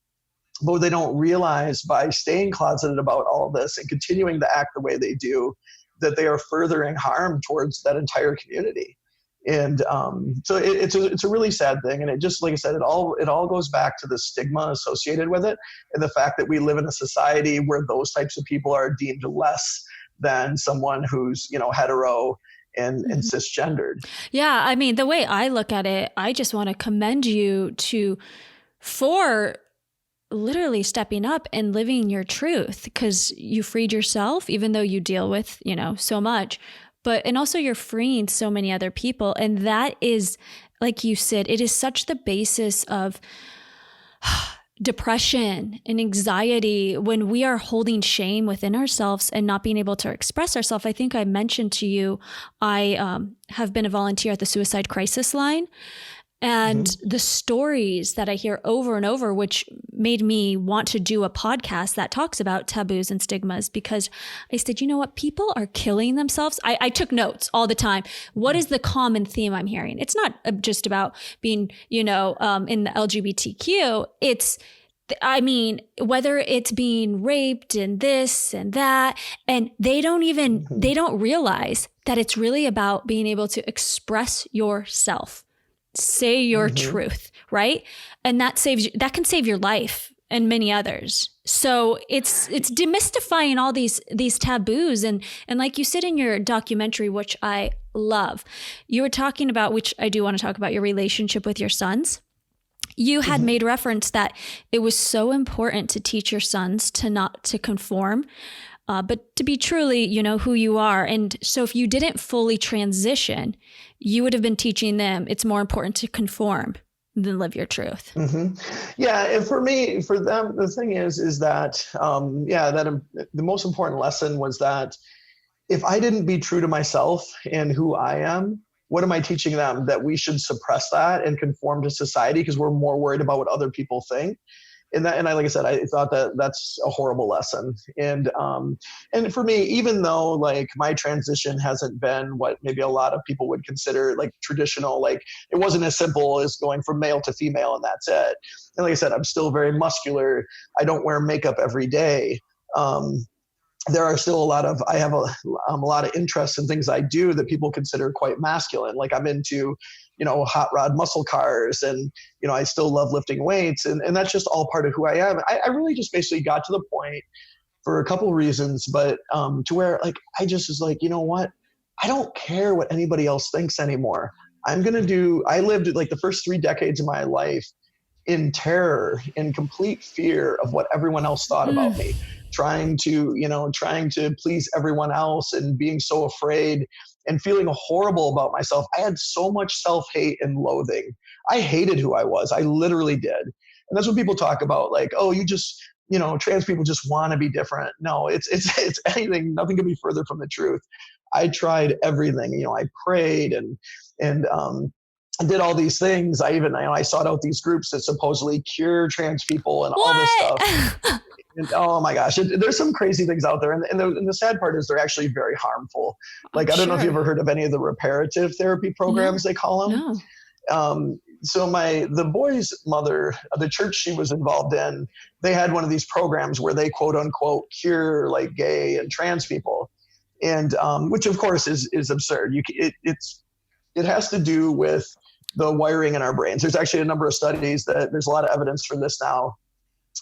what they don't realize by staying closeted about all this and continuing to act the way they do, that they are furthering harm towards that entire community. And so it's a really sad thing. And it just, like I said, it all goes back to the stigma associated with it and the fact that we live in a society where those types of people are deemed less than someone who's, hetero and cisgendered. Yeah. I mean, the way I look at it, I just want to commend you for literally stepping up and living your truth because you freed yourself, even though you deal with, so much. And also you're freeing so many other people. And that is, like you said, it is such the basis of depression and anxiety when we are holding shame within ourselves and not being able to express ourselves. I think I mentioned to you, I have been a volunteer at the suicide crisis line. And the stories that I hear over and over, which made me want to do a podcast that talks about taboos and stigmas, because I said, you know what, people are killing themselves. I took notes all the time. What is the common theme I'm hearing? It's not just about being, in the LGBTQ. Whether it's being raped and this and that, and they don't realize that it's really about being able to express yourself. Say your truth, right? And that can save your life and many others. So it's demystifying all these taboos. And like you said in your documentary, which I love, you were talking about, which I do want to talk about, your relationship with your sons. You had made reference that it was so important to teach your sons to not to conform, but to be truly, who you are. And so if you didn't fully transition, you would have been teaching them it's more important to conform than live your truth. Yeah. And for them, the thing is that, the most important lesson was that if I didn't be true to myself and who I am, what am I teaching them? That we should suppress that and conform to society because we're more worried about what other people think. And like I said, I thought that that's a horrible lesson. And for me, even though like my transition hasn't been what maybe a lot of people would consider like traditional, like it wasn't as simple as going from male to female and that's it. And like I said, I'm still very muscular. I don't wear makeup every day. There are still I have a lot of interests in things I do that people consider quite masculine. Like I'm into, hot rod muscle cars and, I still love lifting weights and that's just all part of who I am. I really just basically got to the point for a couple of reasons, but to where like, I just was like, you know what? I don't care what anybody else thinks anymore. I lived like the first 3 decades of my life in terror, in complete fear of what everyone else thought about me, trying to please everyone else and being so afraid and feeling horrible about myself. I had so much self-hate and loathing. I hated who I was. I literally did. And that's what people talk about, like, oh, you just, trans people just want to be different. No, it's anything, nothing could be further from the truth. I tried everything. I prayed and I did all these things. I sought out these groups that supposedly cure trans people and all this stuff. And, oh my gosh, there's some crazy things out there. And the sad part is they're actually very harmful. Like, I don't know if you've ever heard of any of the reparative therapy programs, they call them. No. So the boy's mother, the church she was involved in, they had one of these programs where they quote unquote cure like gay and trans people. And which of course is absurd. It has to do with the wiring in our brains. There's actually a number of studies that there's a lot of evidence for this now,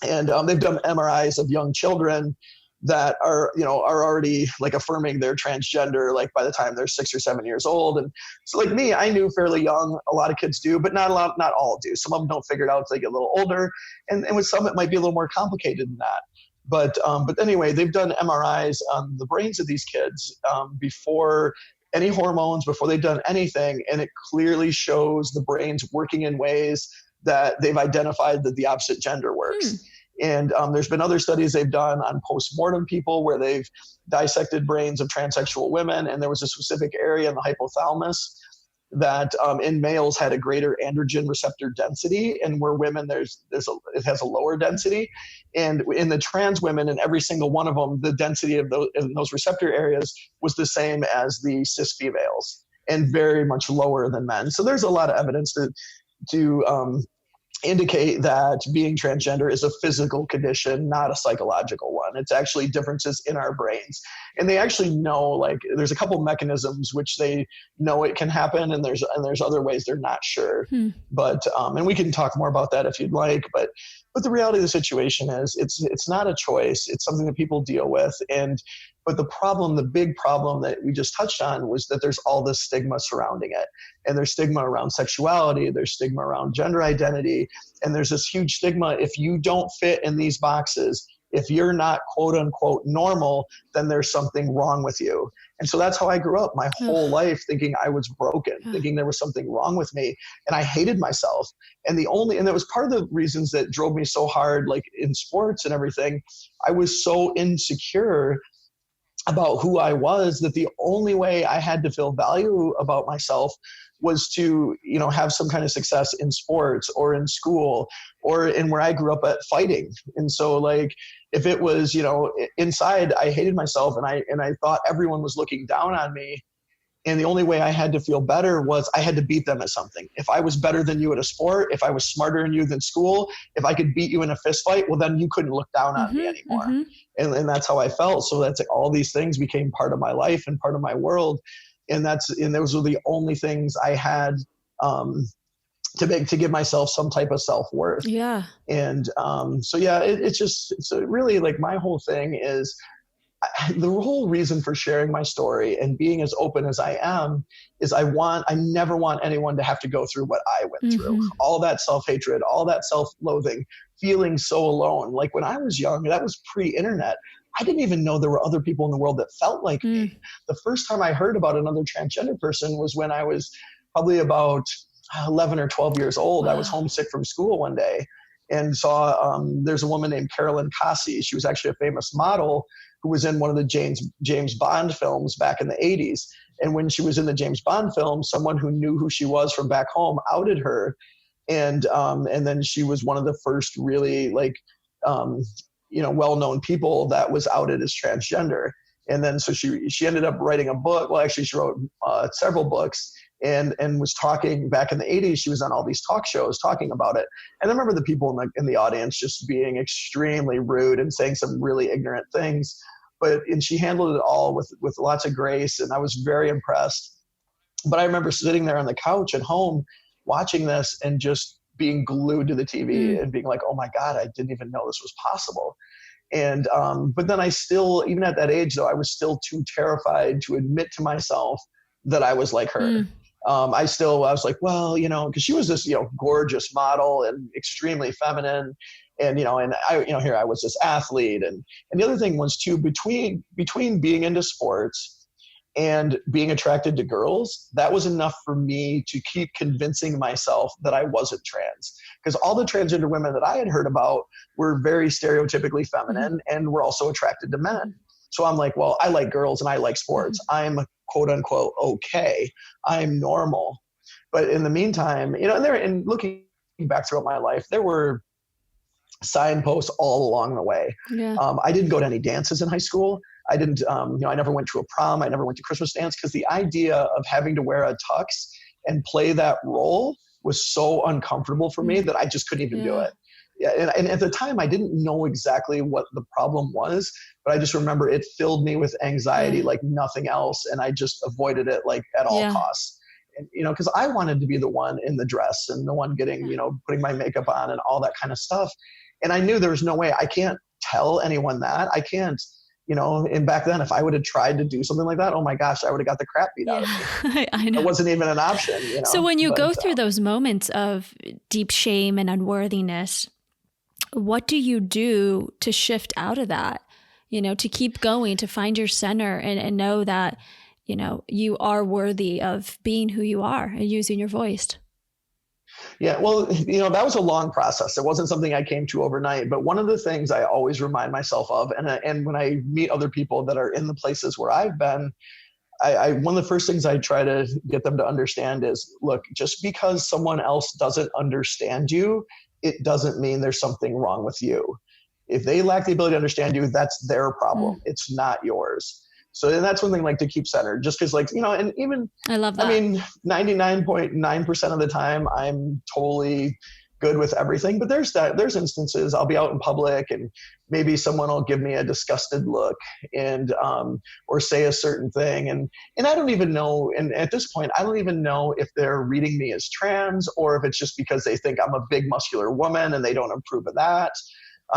And they've done MRIs of young children that are already like affirming they're transgender, like by the time they're 6 or 7 years old. And so like me, I knew fairly young. A lot of kids do, but not all do. Some of them don't figure it out until they get a little older. And with some, it might be a little more complicated than that. But anyway, they've done MRIs on the brains of these kids before any hormones, before they've done anything. And it clearly shows the brains working in ways that they've identified that the opposite gender works. And there's been other studies they've done on postmortem people where they've dissected brains of transsexual women. And there was a specific area in the hypothalamus that in males had a greater androgen receptor density, and where women it has a lower density. And in the trans women, in every single one of them, the density of those receptor areas was the same as the cis females, and very much lower than men. So there's a lot of evidence to indicate that being transgender is a physical condition, not a psychological one. It's actually differences in our brains. And they actually know, like, there's a couple mechanisms which they know it can happen, and there's other ways they're not sure. But and we can talk more about that if you'd like, but the reality of the situation is it's not a choice. It's something that people deal with. But the big problem that we just touched on was that there's all this stigma surrounding it. And there's stigma around sexuality, there's stigma around gender identity, and there's this huge stigma. If you don't fit in these boxes, if you're not quote unquote normal, then there's something wrong with you. And so that's how I grew up my whole life, thinking I was broken, thinking there was something wrong with me. And I hated myself. And that was part of the reasons that drove me so hard, like in sports and everything. I was so insecure about who I was that the only way I had to feel value about myself was to, have some kind of success in sports or in school or in where I grew up at fighting. And so like, if it was, inside, I hated myself and I thought everyone was looking down on me. And the only way I had to feel better was I had to beat them at something. If I was better than you at a sport, if I was smarter than you than school, if I could beat you in a fist fight, well, then you couldn't look down on me anymore. And that's how I felt. So that's like, all these things became part of my life and part of my world. And those were the only things I had to give myself some type of self-worth. Yeah. And it's really like my whole thing is, the whole reason for sharing my story and being as open as I am is I never want anyone to have to go through what I went through. All that self-hatred, all that self-loathing, feeling so alone. Like when I was young, that was pre-internet. I didn't even know there were other people in the world that felt like me. The first time I heard about another transgender person was when I was probably about 11 or 12 years old. Wow. I was homesick from school one day and saw there's a woman named Carolyn Cassie. She was actually a famous model who was in one of the James Bond films back in the 80s. And when she was in the James Bond film, someone who knew who she was from back home outed her. And then she was one of the first really well-known people that was outed as transgender. And then so she ended up writing a book. Well, actually she wrote several books and was talking back in the 80s. She was on all these talk shows talking about it. And I remember the people in the audience just being extremely rude and saying some really ignorant things. And she handled it all with lots of grace. And I was very impressed. But I remember sitting there on the couch at home watching this and just being glued to the TV and being like, oh my God, I didn't even know this was possible. And, but then I still, even at that age though, I was still too terrified to admit to myself that I was like her. I was like, well, cause she was this, gorgeous model and extremely feminine. And, and I, here I was this athlete. And the other thing was too, between being into sports and being attracted to girls, that was enough for me to keep convincing myself that I wasn't trans. Because all the transgender women that I had heard about were very stereotypically feminine and were also attracted to men. So I'm like, well, I like girls and I like sports. I'm quote unquote okay. I'm normal. But in the meantime, and looking back throughout my life, there were signposts all along the way. Yeah. I didn't go to any dances in high school. I didn't, I never went to a prom. I never went to Christmas dance because the idea of having to wear a tux and play that role was so uncomfortable for me that I just couldn't even do it. Yeah, and at the time, I didn't know exactly what the problem was, but I just remember it filled me with anxiety like nothing else, and I just avoided it like at all costs. And, because I wanted to be the one in the dress and the one getting, putting my makeup on and all that kind of stuff. And I knew there was no way. I can't tell anyone that. I can't, and back then, if I would have tried to do something like that, oh my gosh, I would have got the crap beat out of me. I know. It wasn't even an option. So when you go through those moments of deep shame and unworthiness, what do you do to shift out of that, to keep going, to find your center and know that, you are worthy of being who you are and using your voice? Yeah, well, that was a long process. It wasn't something I came to overnight. But one of the things I always remind myself of, and when I meet other people that are in the places where I've been, one of the first things I try to get them to understand is, look, just because someone else doesn't understand you, it doesn't mean there's something wrong with you. If they lack the ability to understand you, that's their problem. It's not yours. So and that's one thing, like, to keep centered, just because, and even, I love that. 99.9% of the time I'm totally good with everything, but there's instances I'll be out in public and maybe someone will give me a disgusted look and, or say a certain thing. And I don't even know. And at this point, I don't even know if they're reading me as trans or if it's just because they think I'm a big muscular woman and they don't approve of that.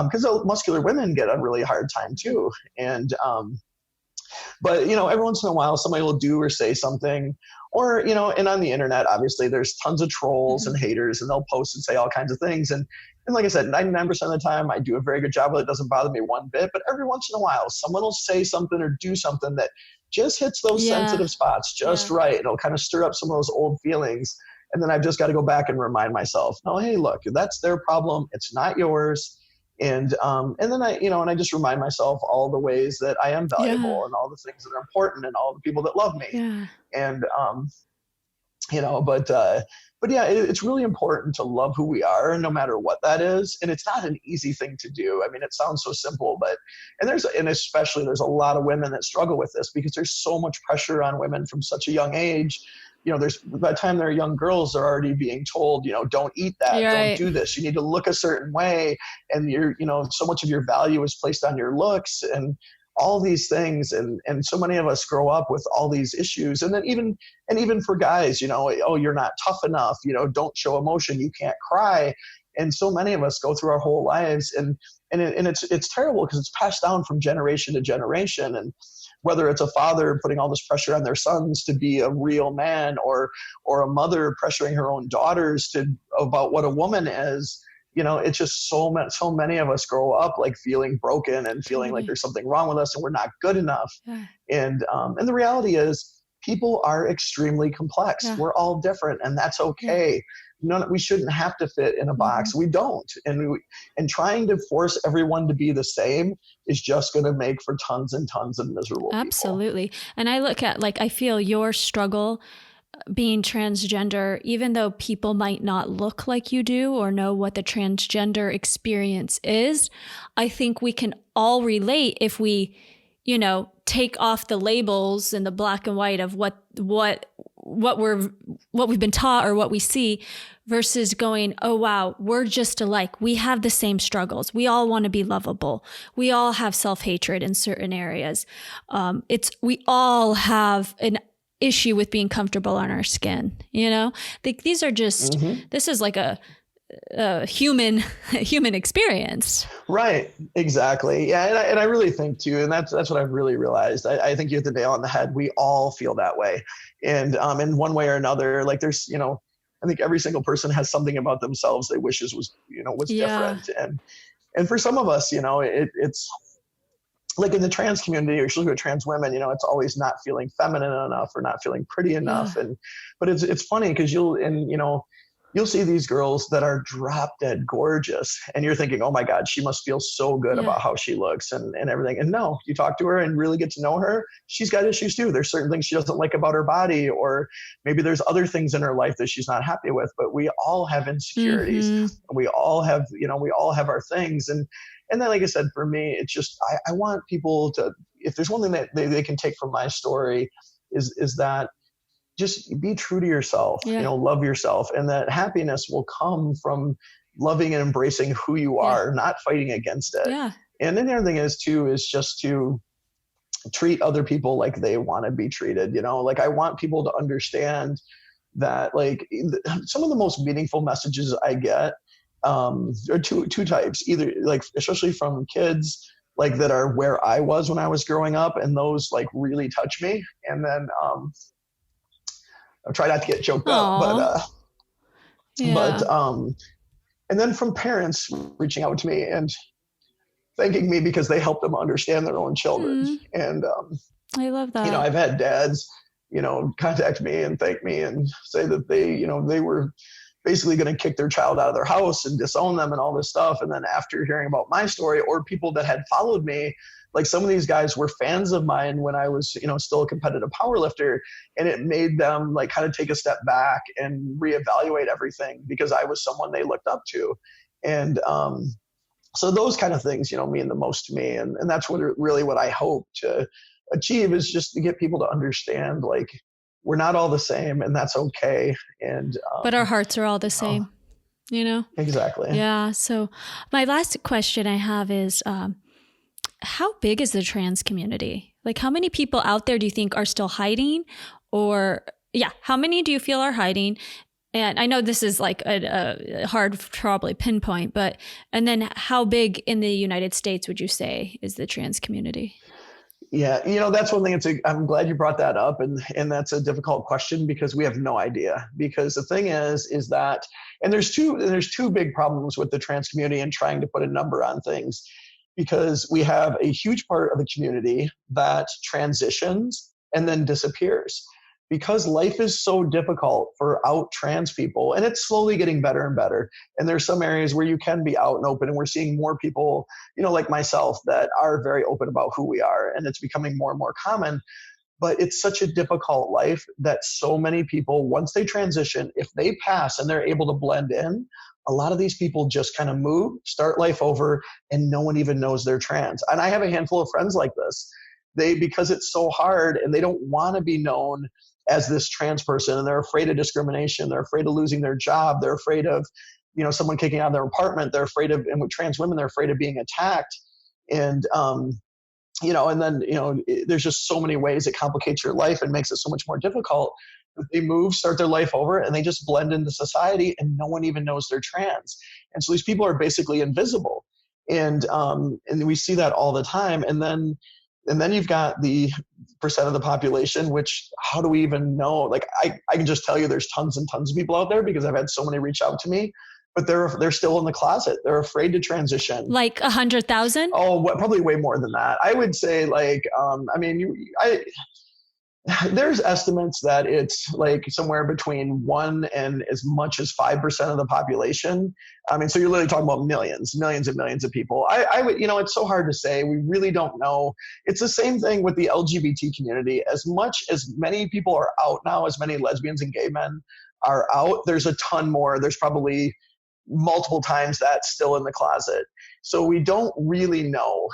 Because muscular women get a really hard time too. And, but, every once in a while, somebody will do or say something, or, and on the internet, obviously, there's tons of trolls and haters, and they'll post and say all kinds of things. And like I said, 99% of the time, I do a very good job with it. It doesn't bother me one bit. But every once in a while, someone will say something or do something that just hits those sensitive spots just right. It'll kind of stir up some of those old feelings. And then I've just got to go back and remind myself, no, hey, look, that's their problem. It's not yours. And then I just remind myself all the ways that I am valuable and all the things that are important and all the people that love me. Yeah. And, but yeah, it's really important to love who we are, no matter what that is. And it's not an easy thing to do. I mean, it sounds so simple, and especially there's a lot of women that struggle with this because there's so much pressure on women from such a young age. By the time they're young girls, they're already being told, don't eat that, don't do this. You need to look a certain way. And so much of your value is placed on your looks and all these things. And so many of us grow up with all these issues. And then even for guys, oh, you're not tough enough, don't show emotion, you can't cry. And so many of us go through our whole lives and it's terrible because it's passed down from generation to generation. And whether it's a father putting all this pressure on their sons to be a real man or a mother pressuring her own daughters about what a woman is, it's just so many of us grow up like feeling broken and feeling like there's something wrong with us and we're not good enough. Yeah. And the reality is people are extremely complex. Yeah. We're all different and that's okay. Yeah. We shouldn't have to fit in a box. We don't. And trying to force everyone to be the same is just going to make for tons and tons of miserable Absolutely. People. And I look at, I feel your struggle being transgender, even though people might not look like you do or know what the transgender experience is, I think we can all relate if we, take off the labels and the black and white of what we've been taught or what we see versus going, oh, wow, we're just alike. We have the same struggles. We all want to be lovable. We all have self-hatred in certain areas. We all have an issue with being comfortable on our skin. These are just, this is like a human experience. Right. Exactly. Yeah. And I really think too, and that's what I've really realized. I think you hit the nail on the head. We all feel that way. And in one way or another, there's, I think every single person has something about themselves they wishes was different. And for some of us, it's like in the trans community, or especially with trans women, it's always not feeling feminine enough or not feeling pretty enough. But it's funny because you'll see these girls that are drop dead gorgeous and you're thinking, oh my God, she must feel so good about how she looks and everything. And no, you talk to her and really get to know her. She's got issues too. There's certain things she doesn't like about her body, or maybe there's other things in her life that she's not happy with, but we all have insecurities. We all have, we all have our things. And then, like I said, for me, it's just, I want people to, if there's one thing that they can take from my story is that just be true to yourself, love yourself, and that happiness will come from loving and embracing who you are, not fighting against it. Yeah. And then the other thing is just to treat other people like they want to be treated. I want people to understand that some of the most meaningful messages I get or two types, either like, especially from kids, like that are where I was when I was growing up, and those like really touch me. And then I'll try not to get choked up, yeah. and then from parents reaching out to me and thanking me because they helped them understand their own children. And I love that. I've had dads, contact me and thank me and say that they were basically going to kick their child out of their house and disown them and all this stuff. And then after hearing about my story, or people that had followed me, like some of these guys were fans of mine when I was, still a competitive powerlifter, and it made them like kind of take a step back and reevaluate everything because I was someone they looked up to. And so those kind of things, mean the most to me. And that's what I hope to achieve, is just to get people to understand, like, we're not all the same, and that's okay. And but our hearts are all the same, Exactly. Yeah. So my last question I have is, how big is the trans community? Like, how many people out there do you think are still hiding? Or how many do you feel are hiding? And I know this is like a hard to probably pinpoint, and then how big in the United States would you say is the trans community? Yeah, that's one thing. I'm glad you brought that up, and that's a difficult question because we have no idea. Because the thing is that, and there's two big problems with the trans community and trying to put a number on things, because we have a huge part of the community that transitions and then disappears. Because life is so difficult for out trans people, and it's slowly getting better and better. And there's some areas where you can be out and open, and we're seeing more people, like myself, that are very open about who we are, and it's becoming more and more common. But it's such a difficult life that so many people, once they transition, if they pass and they're able to blend in, a lot of these people just kind of move, start life over, and no one even knows they're trans. And I have a handful of friends like this. Because it's so hard, and they don't want to be known as this trans person, and they're afraid of discrimination. They're afraid of losing their job. They're afraid of, someone kicking out of their apartment. They're afraid of, and with trans women, they're afraid of being attacked. And, and then, there's just so many ways it complicates your life and makes it so much more difficult. They move, start their life over, and they just blend into society, and no one even knows they're trans. And so these people are basically invisible. And we see that all the time. And then you've got the percent of the population, which how do we even know? Like, I can just tell you there's tons and tons of people out there because I've had so many reach out to me, but they're still in the closet. They're afraid to transition. Like 100,000? Oh, probably way more than that. I would say there's estimates that it's like somewhere between 1 and as much as 5% of the population. I mean, so you're literally talking about millions and millions of people. I would, it's so hard to say. We really don't know. It's the same thing with the LGBT community. As much as many people are out now, as many lesbians and gay men are out, there's a ton more. There's probably multiple times that still in the closet. So we don't really know.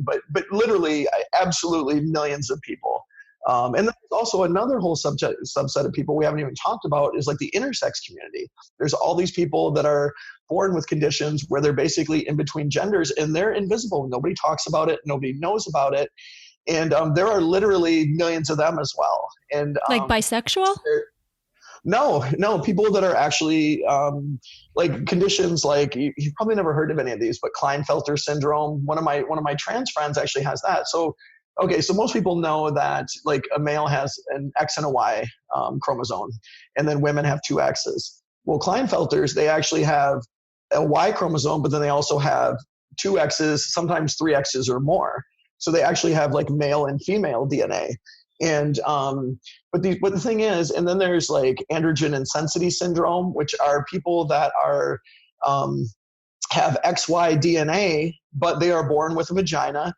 But literally, absolutely millions of people. And then there's also another whole subset of people we haven't even talked about is like the intersex community. There's all these people that are born with conditions where they're basically in between genders, and they're invisible. Nobody talks about it. Nobody knows about it. And there are literally millions of them as well. And like bisexual? No, people that are actually like conditions like you've probably never heard of any of these, but Klinefelter syndrome. One of my trans friends actually has that. So most people know that like a male has an X and a Y chromosome, and then women have two X's. Well, Klinefelters, they actually have a Y chromosome, but then they also have two X's, sometimes three X's or more. So they actually have like male and female DNA. And but the thing is, and then there's like androgen insensity syndrome, which are people that are have XY DNA, but they are born with a vagina,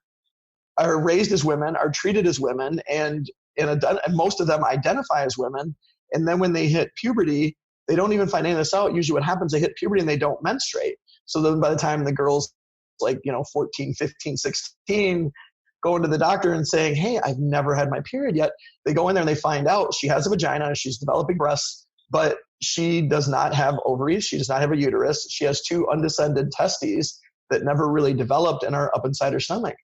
are raised as women, are treated as women, and most of them identify as women. And then when they hit puberty, they don't even find any of this out. Usually what happens, they hit puberty and they don't menstruate. So then by the time the girl's 14, 15, 16, going to the doctor and saying, hey, I've never had my period yet. They go in there and they find out she has a vagina, she's developing breasts, but she does not have ovaries, she does not have a uterus. She has two undescended testes that never really developed and are up inside her stomach.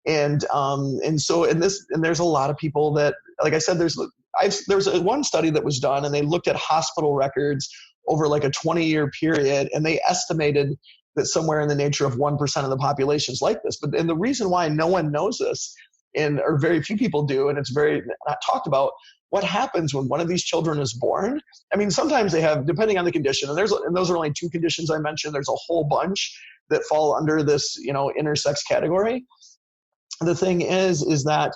And there's a lot of people that, like I said, there was one study that was done, and they looked at hospital records over like a 20-year period. And they estimated that somewhere in the nature of 1% of the population is like this. And the reason why no one knows this, or very few people do, and it's very not talked about, what happens when one of these children is born. I mean, sometimes they have, depending on the condition, and those are only 2 conditions I mentioned. There's a whole bunch that fall under this, intersex category. The thing is that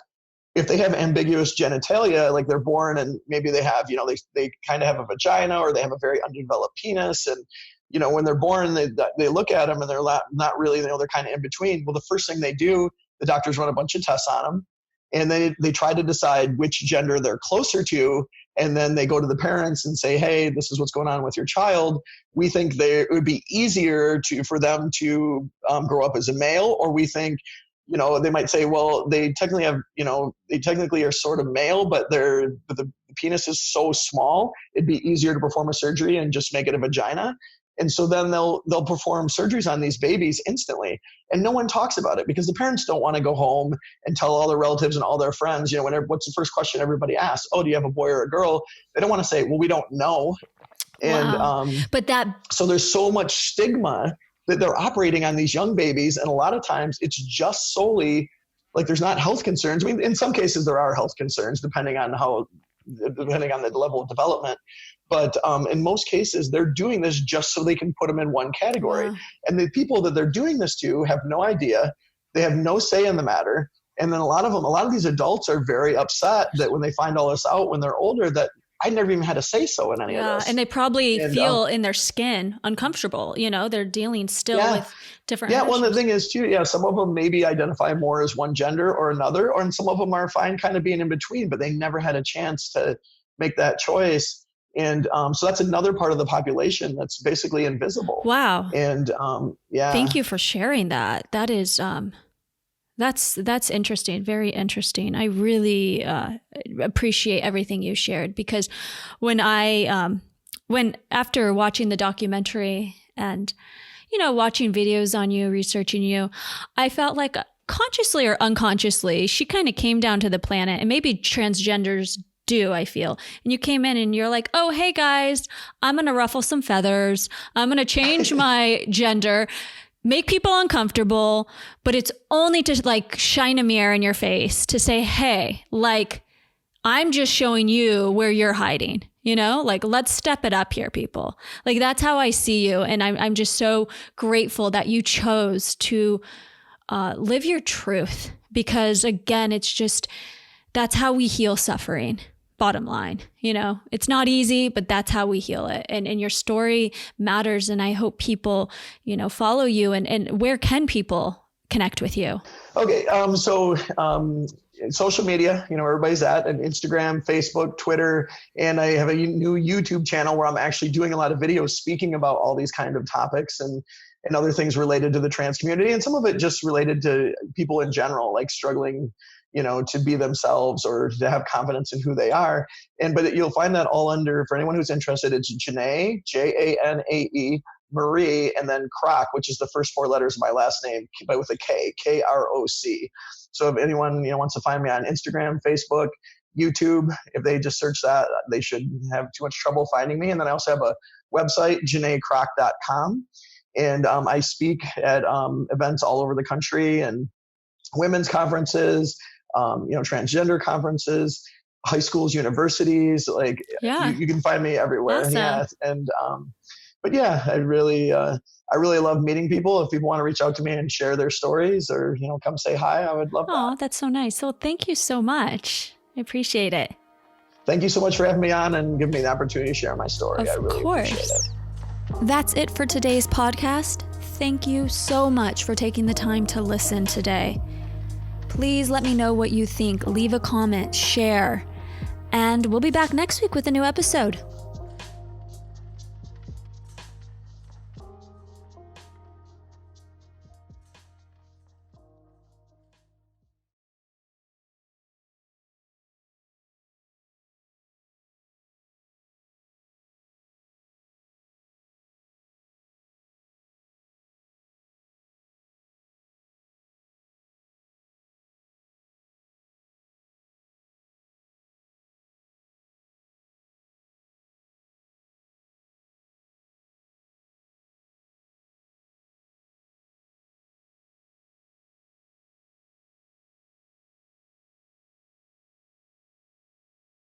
if they have ambiguous genitalia, like they're born and maybe they have, they kind of have a vagina, or they have a very undeveloped penis, and when they're born, they look at them and they're not really, they're kind of in between. Well, the first thing they do, the doctors run a bunch of tests on them, and they try to decide which gender they're closer to. And then they go to the parents and say, hey, this is what's going on with your child. We think it would be easier for them to grow up as a male, or we think, they might say, well, they technically are sort of male, but the penis is so small, it'd be easier to perform a surgery and just make it a vagina. And so then they'll perform surgeries on these babies instantly. And no one talks about it because the parents don't want to go home and tell all their relatives and all their friends, what's the first question everybody asks? Oh, do you have a boy or a girl? They don't want to say, well, we don't know. And wow. So there's so much stigma that they're operating on these young babies. And a lot of times it's just solely like there's not health concerns. I mean, in some cases there are health concerns depending on the level of development. But in most cases, they're doing this just so they can put them in one category. Wow. And the people that they're doing this to have no idea. They have no say in the matter. And then a lot of these adults are very upset that when they find all this out when they're older, that I never even had to say so in any of this. And they probably feel in their skin uncomfortable. They're dealing still with different. Yeah. Well, the thing is too, some of them maybe identify more as one gender or another, and some of them are fine kind of being in between, but they never had a chance to make that choice. And so that's another part of the population that's basically invisible. Wow. And Thank you for sharing that. That is, that's interesting. Very interesting. I really appreciate everything you shared, because when after watching the documentary and, watching videos on you, researching you, I felt like consciously or unconsciously, she kind of came down to the planet, and maybe transgenders do, I feel. And you came in and you're like, oh, hey guys, I'm going to ruffle some feathers. I'm going to change my gender, make people uncomfortable, but it's only to shine a mirror in your face to say, hey, I'm just showing you where you're hiding, let's step it up here, people. That's how I see you. And I'm just so grateful that you chose to live your truth, because again, it's just, that's how we heal suffering. Bottom line, it's not easy, but that's how we heal it. And your story matters. And I hope people, follow you. And where can people connect with you? Okay. So social media, everybody's at, and Instagram, Facebook, Twitter, and I have a new YouTube channel where I'm actually doing a lot of videos speaking about all these kind of topics and other things related to the trans community. And some of it just related to people in general, like struggling to be themselves or to have confidence in who they are. But you'll find that all under, for anyone who's interested, it's Janae, Janae, Marie, and then Kroc, which is the first 4 letters of my last name, but with a K, Kroc. So if anyone wants to find me on Instagram, Facebook, YouTube, if they just search that, they shouldn't have too much trouble finding me. And then I also have a website, janaekroc.com. And I speak at events all over the country, and women's conferences, transgender conferences, high schools, universities, you can find me everywhere. Awesome. Yeah. And, but yeah, I really love meeting people. If people want to reach out to me and share their stories or, come say hi, I would love that. Oh, that's so nice. So thank you so much. I appreciate it. Thank you so much for having me on and giving me the opportunity to share my story. I really appreciate it. That's it for today's podcast. Thank you so much for taking the time to listen today. Please let me know what you think. Leave a comment, share, and we'll be back next week with a new episode.